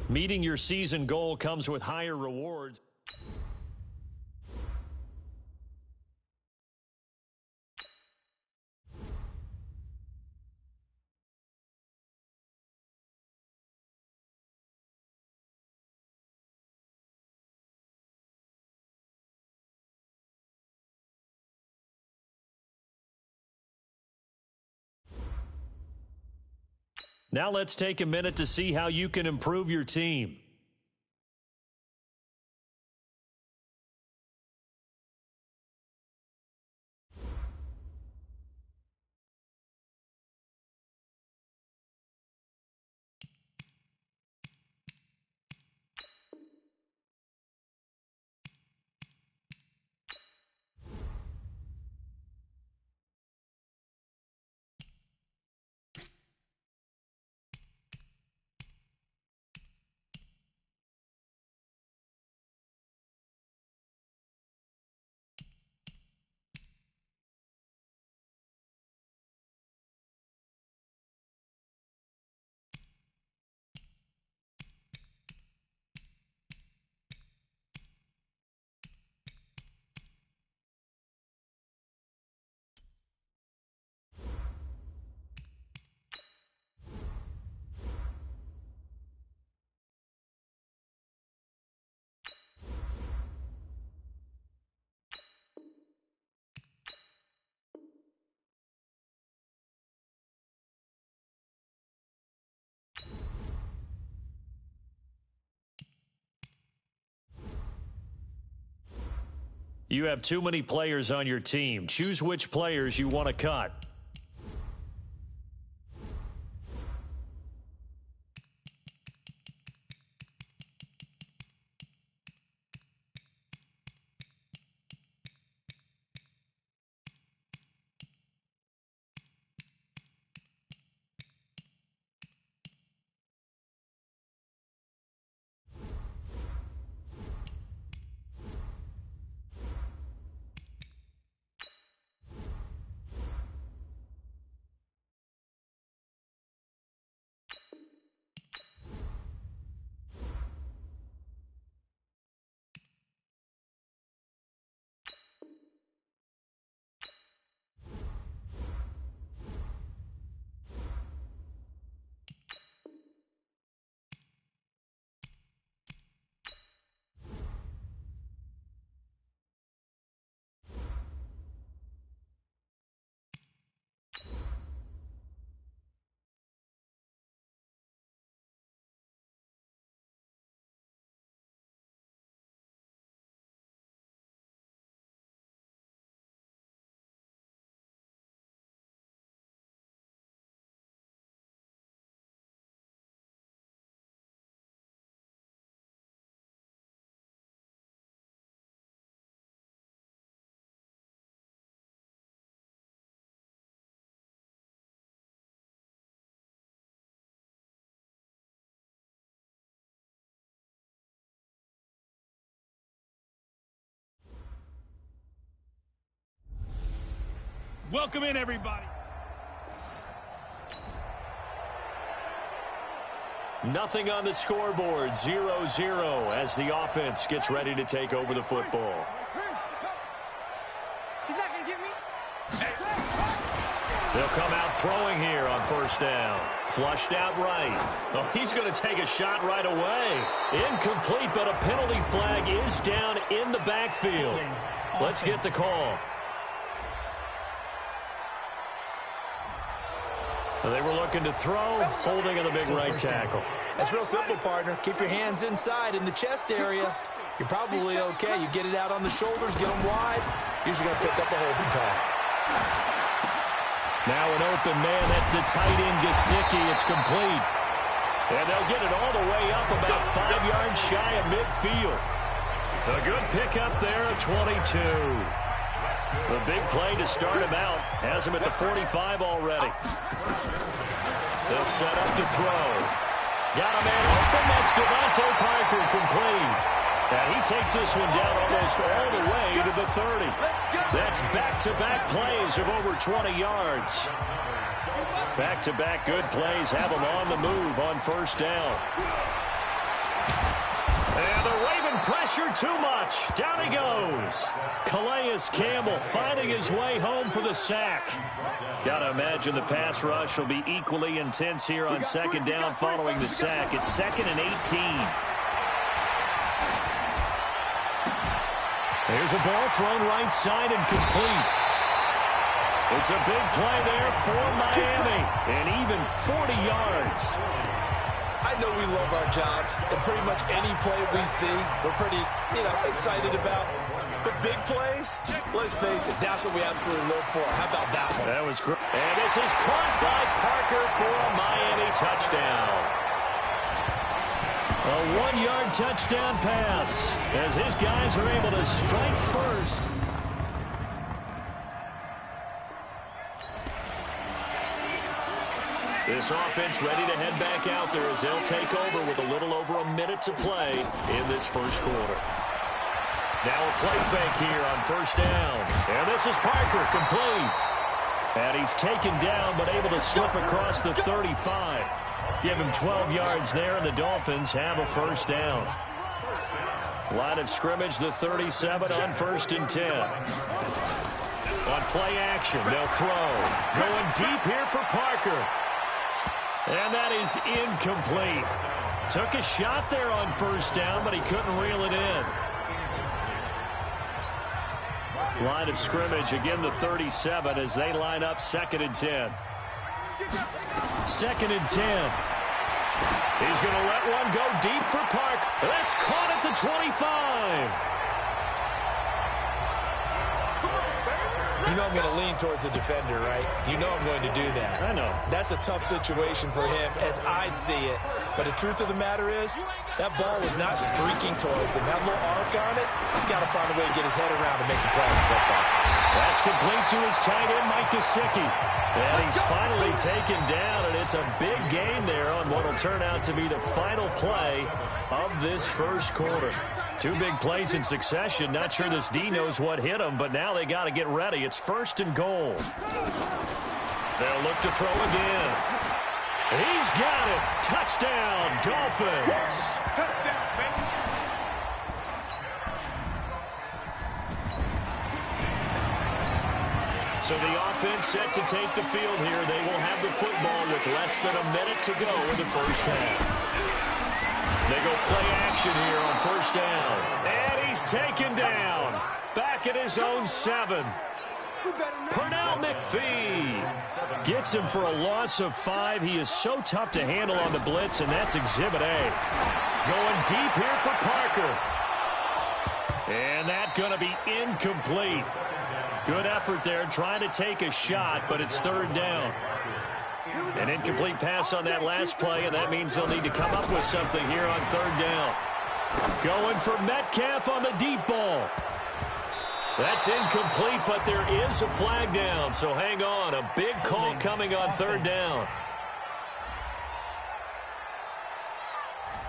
Meeting your season goal comes with higher rewards. Now let's take a minute to see how you can improve your team. You have too many players on your team. Choose which players you want to cut. Welcome in, everybody. Nothing on the scoreboard, 0-0 as the offense gets ready to take over the football. He's not going to get me. They'll come out throwing here on first down. Flushed out right. Oh, he's going to take a shot right away. Incomplete, but a penalty flag is down in the backfield. Let's get the call. They were looking to throw, holding on the big right tackle. That's real simple, partner. Keep your hands inside in the chest area. You're probably okay. You get it out on the shoulders, get them wide. Usually going to pick up a holding call. Now an open man. That's the tight end, Gesicki. It's complete. And they'll get it all the way up about 5 yards shy of midfield. A good pickup there at 22. The big play to start him out has him at the 45 already. They'll set up to throw. Got a man open. That's Devontae Parker, complete. And he takes this one down almost all the way to the 30. That's back-to-back plays of over 20 yards. Back-to-back good plays have him on the move on first down. pressure too much. Down he goes. Calais Campbell finding his way home for the sack. Got to imagine the pass rush will be equally intense here on second down following the sack. It's 2nd and 18. Here's a ball thrown right side and complete. It's a big play there for Miami, and even 40 yards. I know we love our jobs, and pretty much any play we see, we're pretty, excited about. The big plays, let's face it, that's what we absolutely live for. How about that one? That was great. And this is caught by Parker for a Miami touchdown. A 1-yard touchdown pass as his guys are able to strike first. This offense ready to head back out there as they'll take over with a little over a minute to play in this first quarter. Now a play fake here on first down. And this is Parker, complete. And he's taken down but able to slip across the 35. Give him 12 yards there, and the Dolphins have a first down. Line of scrimmage, the 37 on 1st and 10. On play action, they'll throw. Going deep here for Parker. And that is incomplete. Took a shot there on first down, but he couldn't reel it in. Line of scrimmage, again the 37 as they line up 2nd and 10. 2nd and 10. He's going to let one go deep for Park. That's caught at the 25. You know I'm going to lean towards the defender, right? You know I'm going to do that. I know. That's a tough situation for him as I see it. But the truth of the matter is, that ball was not streaking towards him. That little arc on it, he's got to find a way to get his head around and make the play on the football. That's complete to his tight end, Mike Gesicki. And he's finally taken down, and it's a big gain there on what will turn out to be the final play of this first quarter. 2 big plays in succession. Not sure this D knows what hit him, but now they got to get ready. It's 1st and goal. They'll look to throw again. He's got it. Touchdown, Dolphins. Touchdown, baby. So the offense set to take the field here. They will have the football with less than a minute to go in the first half. They go play action here on first down. And he's taken down. Back at his own 7. Pernell McPhee gets him for a loss of 5. He is so tough to handle on the blitz, and that's Exhibit A. Going deep here for Parker. And that's going to be incomplete. Good effort there trying to take a shot, but it's 3rd down. An incomplete pass on that last play, and that means they'll need to come up with something here on 3rd down. Going for Metcalf on the deep ball. That's incomplete, but there is a flag down, so hang on. A big call coming on 3rd down.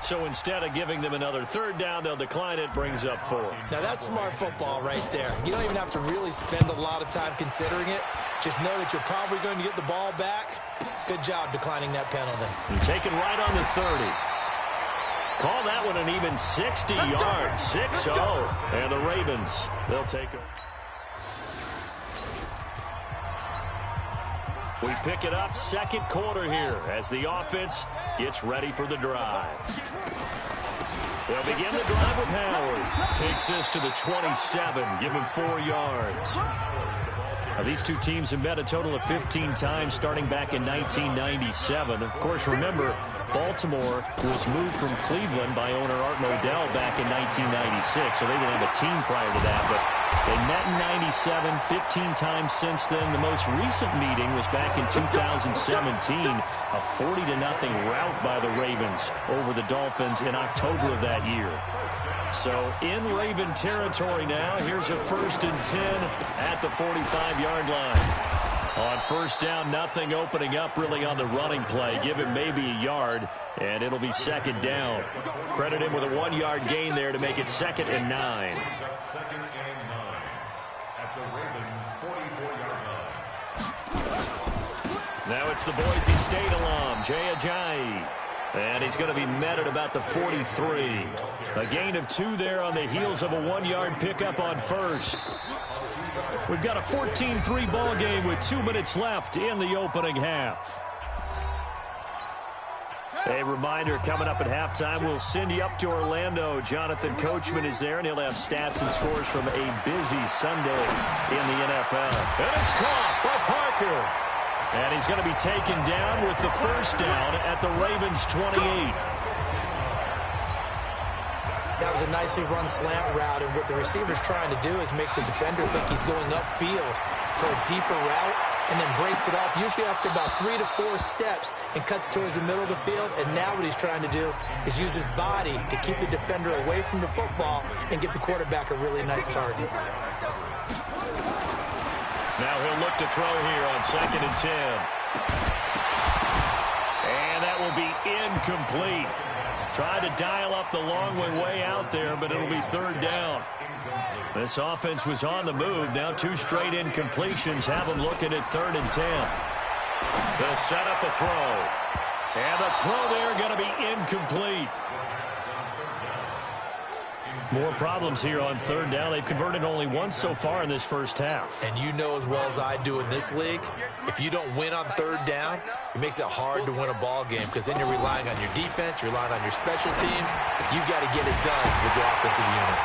So instead of giving them another 3rd down, they'll decline it, brings up 4. Now that's smart football right there. You don't even have to really spend a lot of time considering it. Just know that you're probably going to get the ball back. Good job declining that penalty. And taken right on the 30. Call that one an even 60 yards. 6-0. And the Ravens, they'll take it. We pick it up 2nd quarter here as the offense gets ready for the drive. They'll begin the drive with Howard. Takes this to the 27. Give him 4 yards. Now, these two teams have met a total of 15 times starting back in 1997. Of course, remember, Baltimore was moved from Cleveland by owner Art Modell back in 1996, so they didn't have a team prior to that. But they met in 97, 15 times since then. The most recent meeting was back in 2017, a 40-0 rout by the Ravens over the Dolphins in October of that year. So in Raven territory now, here's a 1st and 10 at the 45-yard line. On first down, nothing opening up really on the running play. Give him maybe a yard, and it'll be 2nd down. Credit him with a 1-yard gain there to make it 2nd and 9. Now it's the Boise State alum, Jay Ajayi. And he's going to be met at about the 43. A gain of 2 there on the heels of a 1-yard pickup on first. We've got a 14-3 ball game with 2 minutes left in the opening half. A reminder, coming up at halftime, we'll send you up to Orlando. Jonathan Coachman is there, and he'll have stats and scores from a busy Sunday in the NFL. And it's caught by Parker. And he's going to be taken down with the first down at the Ravens' 28. That was a nicely run slant route, and what the receiver's trying to do is make the defender think he's going upfield for a deeper route, and then breaks it off, usually after about 3 to 4 steps, and cuts towards the middle of the field. And now what he's trying to do is use his body to keep the defender away from the football and give the quarterback a really nice target. Now he'll look to throw here on 2nd and 10. And that will be incomplete. Tried to dial up the long way out there, but it'll be 3rd down. This offense was on the move. Now 2 straight incompletions have them looking at 3rd and 10. They'll set up a throw. And the throw there going to be incomplete. More problems here on 3rd down. They've converted only once so far in this first half. And you know as well as I do in this league, if you don't win on 3rd down, it makes it hard to win a ball game, because then you're relying on your defense, you're relying on your special teams. You've got to get it done with your offensive unit.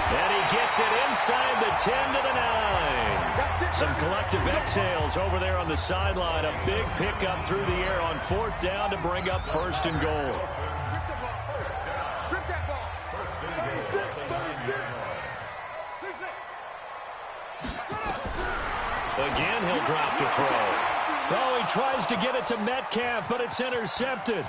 And he gets it inside the 10 to the 9. Some collective exhales over there on the sideline. A big pickup through the air on 4th down to bring up 1st and goal. Strip that ball. 36. Again, he'll drop to throw. Oh, he tries to get it to Metcalf, but it's intercepted.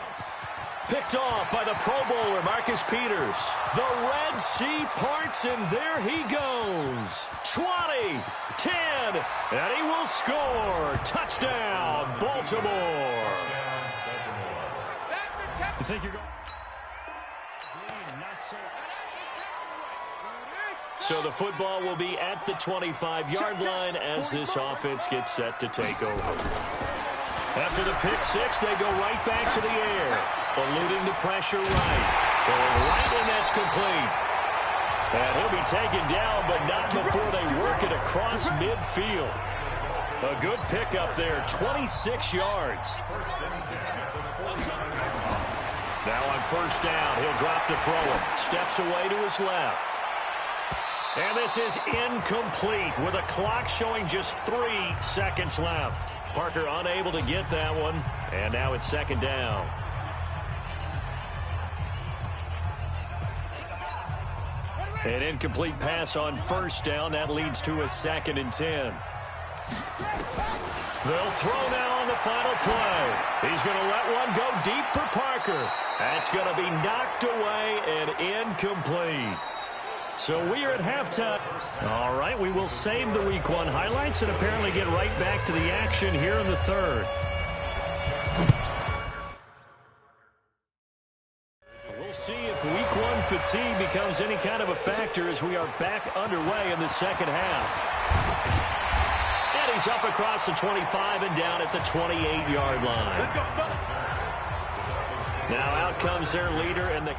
Picked off by the Pro Bowler, Marcus Peters. The Red Sea parts, and there he goes. 20, 10, and he will score. Touchdown, Baltimore. You think you're going? So the football will be at the 25-yard line as this offense gets set to take over. After the pick 6, they go right back to the air, eluding the pressure right. Throwing right, and that's complete. And he'll be taken down, but not before they work it across midfield. A good pickup there, 26 yards. Now on 1st down, he'll drop to throw it. Steps away to his left. And this is incomplete with a clock showing just 3 seconds left. Parker unable to get that one, and now it's 2nd down. An incomplete pass on 1st down. That leads to a 2nd and 10. They'll throw now on the final play. He's going to let one go deep for Parker. That's going to be knocked away and incomplete. So we are at halftime. All right, we will save the Week 1 highlights and apparently get right back to the action here in the 3rd. We'll see if Week 1 fatigue becomes any kind of a factor as we are back underway in the 2nd half. And he's up across the 25 and down at the 28-yard line. Let's go, fellas. Now out comes their leader and the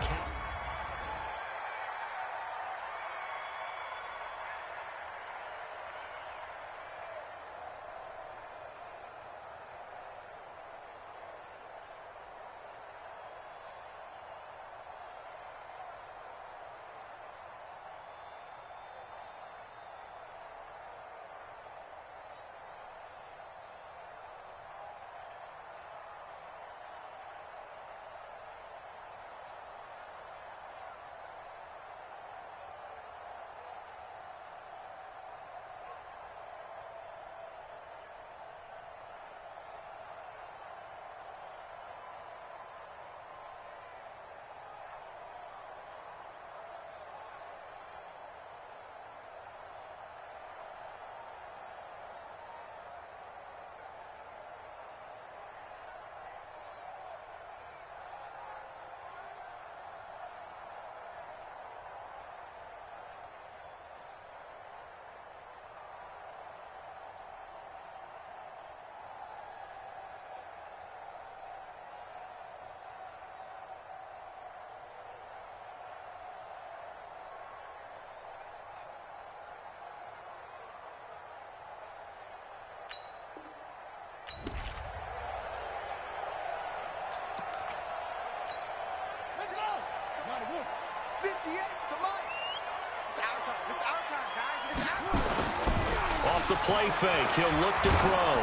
off the play fake. He'll look to throw.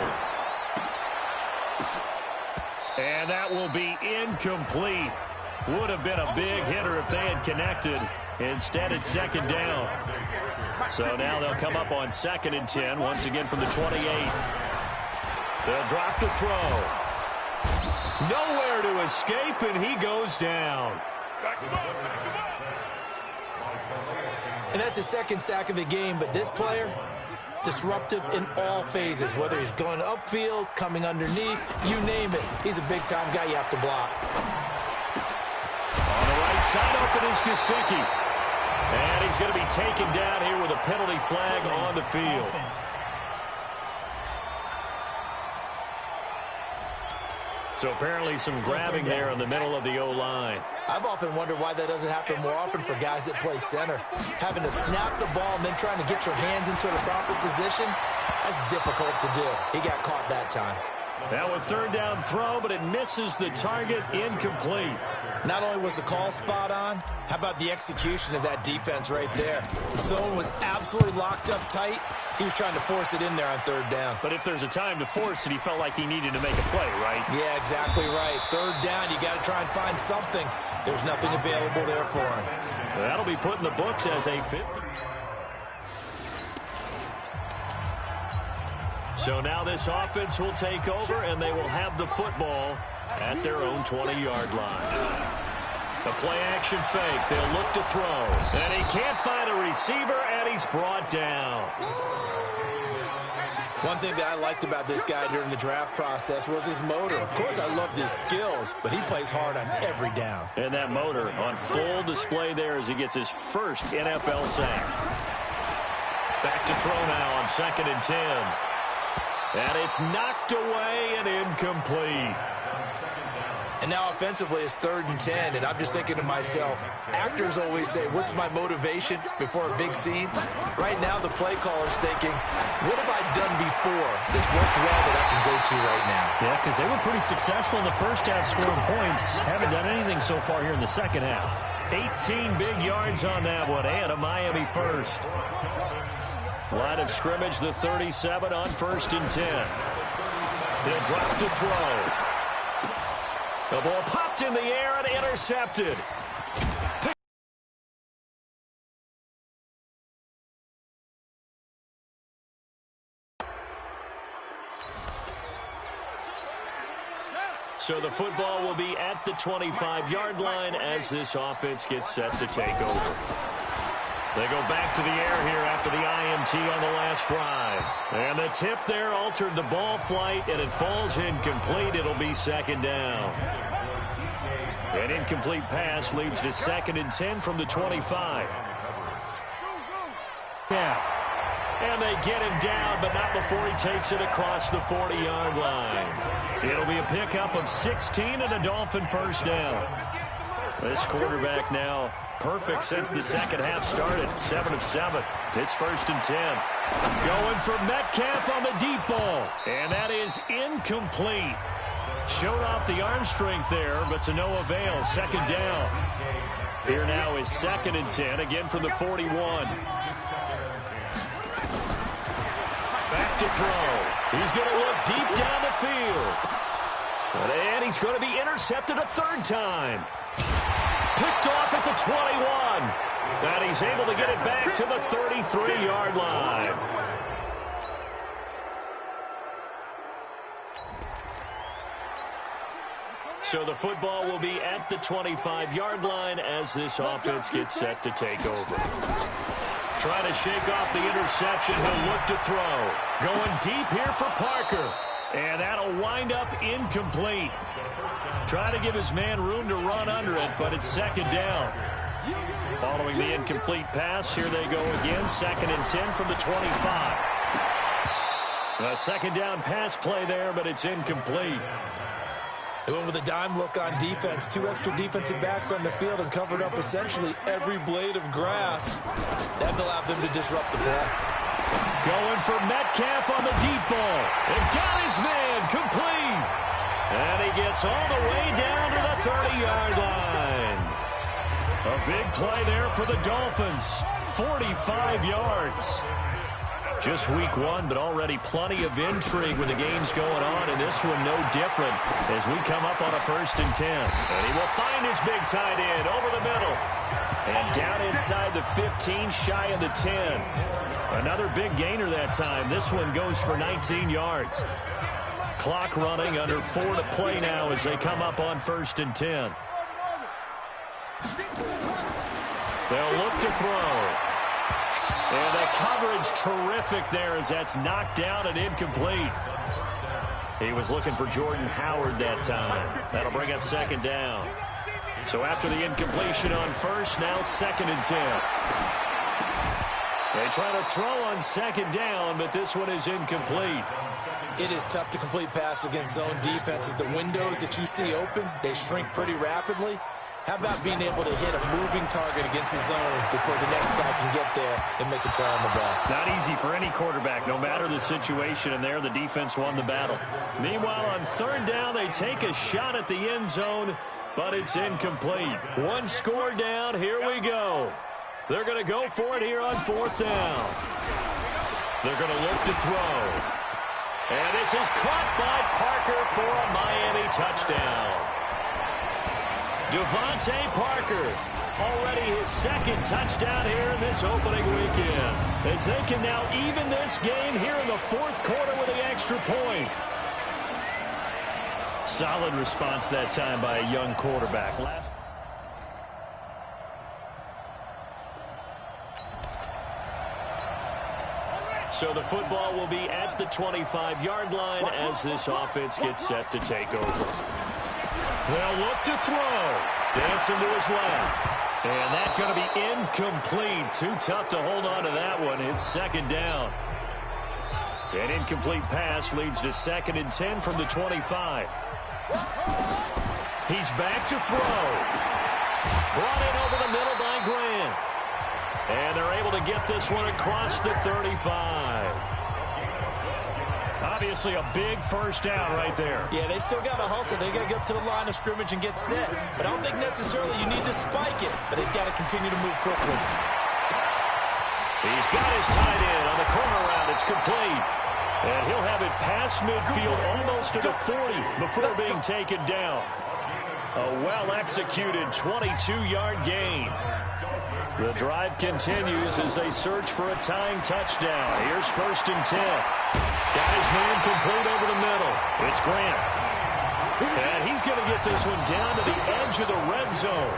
And that will be incomplete. Would have been a big hitter if they had connected. Instead, it's second down. So now they'll come up on 2nd and 10, once again from the 28. They'll drop the throw. Nowhere to escape, and he goes down. And that's his second sack of the game, but this player, disruptive in all phases, whether he's going upfield, coming underneath, you name it. He's a big-time guy you have to block. On the right side, open is Gesicki. And he's going to be taken down here with a penalty flag on the field. So apparently some grabbing there in the middle of the O-line. I've often wondered why that doesn't happen more often for guys that play center. Having to snap the ball and then trying to get your hands into the proper position, that's difficult to do. He got caught that time. Now a 3rd down throw, but it misses the target, incomplete. Not only was the call spot on, how about the execution of that defense right there? The zone was absolutely locked up tight. He was trying to force it in there on 3rd down. But if there's a time to force it, he felt like he needed to make a play, right? Yeah, exactly right. 3rd down, you got to try and find something. There's nothing available there for him. That'll be put in the books as a 50. So now this offense will take over, and they will have the football at their own 20-yard line. The play-action fake. They'll look to throw. And he can't find a receiver, and he's brought down. One thing that I liked about this guy during the draft process was his motor. Of course, I loved his skills, but he plays hard on every down. And that motor on full display there as he gets his first NFL sack. Back to throw now on 2nd and 10. And it's knocked away and incomplete. And now offensively it's 3rd and 10, and I'm just thinking to myself, actors always say, what's my motivation before a big scene? Right now the play caller's thinking, what have I done before? This worked well that I can go to right now. Yeah, because they were pretty successful in the first half scoring points. Haven't done anything so far here in the second half. 18 big yards on that one, and a Miami first. Line of scrimmage, the 37 on 1st and 10. He'll drop to throw. The ball popped in the air and intercepted. So the football will be at the 25-yard line as this offense gets set to take over. They go back to the air here after the INT on the last drive. And the tip there altered the ball flight, and it falls incomplete. It'll be 2nd down. An incomplete pass leads to 2nd and 10 from the 25. And they get him down, but not before he takes it across the 40-yard line. It'll be a pickup of 16 and a Dolphin first down. This quarterback now perfect since the second half started. 7 of 7. It's 1st and 10. Going for Metcalf on the deep ball. And that is incomplete. Showed off the arm strength there, but to no avail. 2nd down. Here now is 2nd and 10, again from the 41. Back to throw. He's going to look deep down the field. And he's going to be intercepted a 3rd time. Picked off at the 21. And he's able to get it back to the 33-yard line. So the football will be at the 25-yard line as this offense gets set to take over. Trying to shake off the interception. He'll look to throw. Going deep here for Parker. And that'll wind up incomplete. Trying to give his man room to run under it, but it's 2nd down. Following the incomplete pass, here they go again. 2nd and 10 from the 25. A 2nd down pass play there, but it's incomplete. They went with a dime look on defense. 2 extra defensive backs on the field and covered up essentially every blade of grass. That allowed them to disrupt the play. Going for Metcalf on the deep ball. And got his man complete. And he gets all the way down to the 30-yard line. A big play there for the Dolphins. 45 yards. Just week one, but already plenty of intrigue with the games going on, and this one no different as we come up on a 1st and 10. And he will find his big tight end over the middle. And down inside the 15, shy of the 10. Another big gainer that time. This one goes for 19 yards. Clock running, under 4 to play now as they come up on 1st and 10. They'll look to throw. And the coverage terrific there as that's knocked down and incomplete. He was looking for Jordan Howard that time. That'll bring up 2nd down. So after the incompletion on 1st, now 2nd and 10. They try to throw on 2nd down, but this one is incomplete. It is tough to complete passes against zone defenses. The windows that you see open, they shrink pretty rapidly. How about being able to hit a moving target against his zone before the next guy can get there and make a play on the ball? Not easy for any quarterback, no matter the situation, and there the defense won the battle. Meanwhile, on 3rd down, they take a shot at the end zone, but it's incomplete. One score down, here we go. They're going to go for it here on 4th down. They're going to look to throw. And this is caught by Parker for a Miami touchdown. Devontae Parker, already his 2nd touchdown here in this opening weekend, as they can now even this game here in the 4th quarter with the extra point. Solid response that time by a young quarterback. So the football will be at the 25-yard line as this offense gets set to take over. They'll look to throw. Dancing to his left. And that's going to be incomplete. Too tough to hold on to that one. It's 2nd down. An incomplete pass leads to 2nd and 10 from the 25. He's back to throw. Brought in over the middle by Grant. And they're able to get this one across the 35. Obviously a big 1st down right there. Yeah, they still got to hustle. They got to get up to the line of scrimmage and get set. But I don't think necessarily you need to spike it. But they've got to continue to move quickly. He's got his tight end on the corner route. It's complete. And he'll have it past midfield almost to the 40 before being taken down. A well-executed 22-yard gain. The drive continues as they search for a tying touchdown. Here's 1st and 10. Got his man complete over the middle. It's Grant. And he's going to get this one down to the edge of the red zone.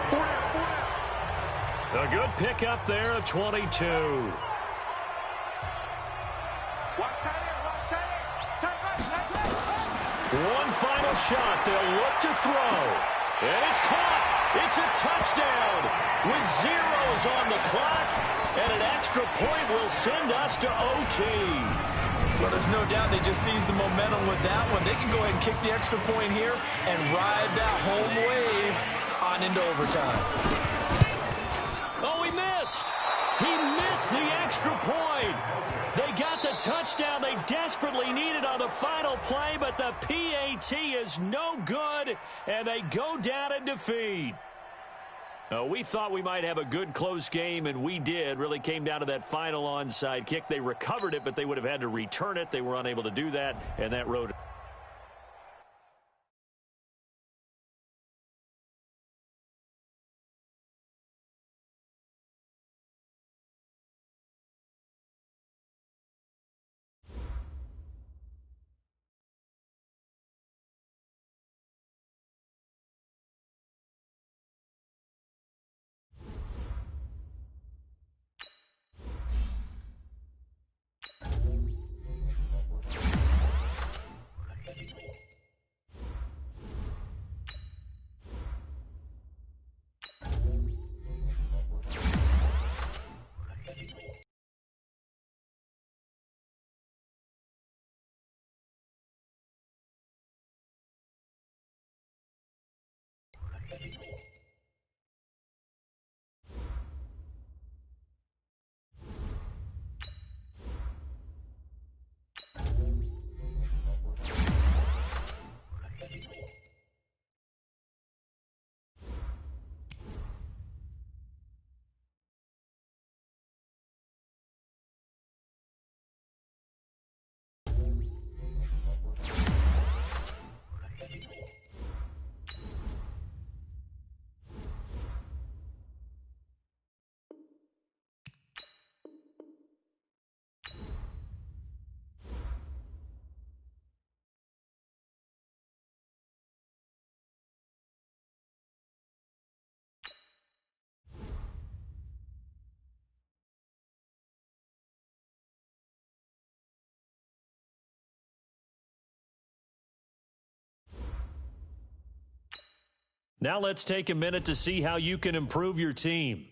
A good pickup there at 22. One final shot. They'll look to throw. And it's caught. It's a touchdown with zeros on the clock. And an extra point will send us to OT. Well, there's no doubt they just seized the momentum with that one. They can go ahead and kick the extra point here and ride that home wave on into overtime. Oh, he missed. He missed the extra point. They got the touchdown they desperately needed on the final play, but the PAT is no good, and they go down in defeat. We thought we might have a good close game, and we did. Really came down to that final onside kick. They recovered it, but they would have had to return it. They were unable to do that, and that road Now let's take a minute to see how you can improve your team.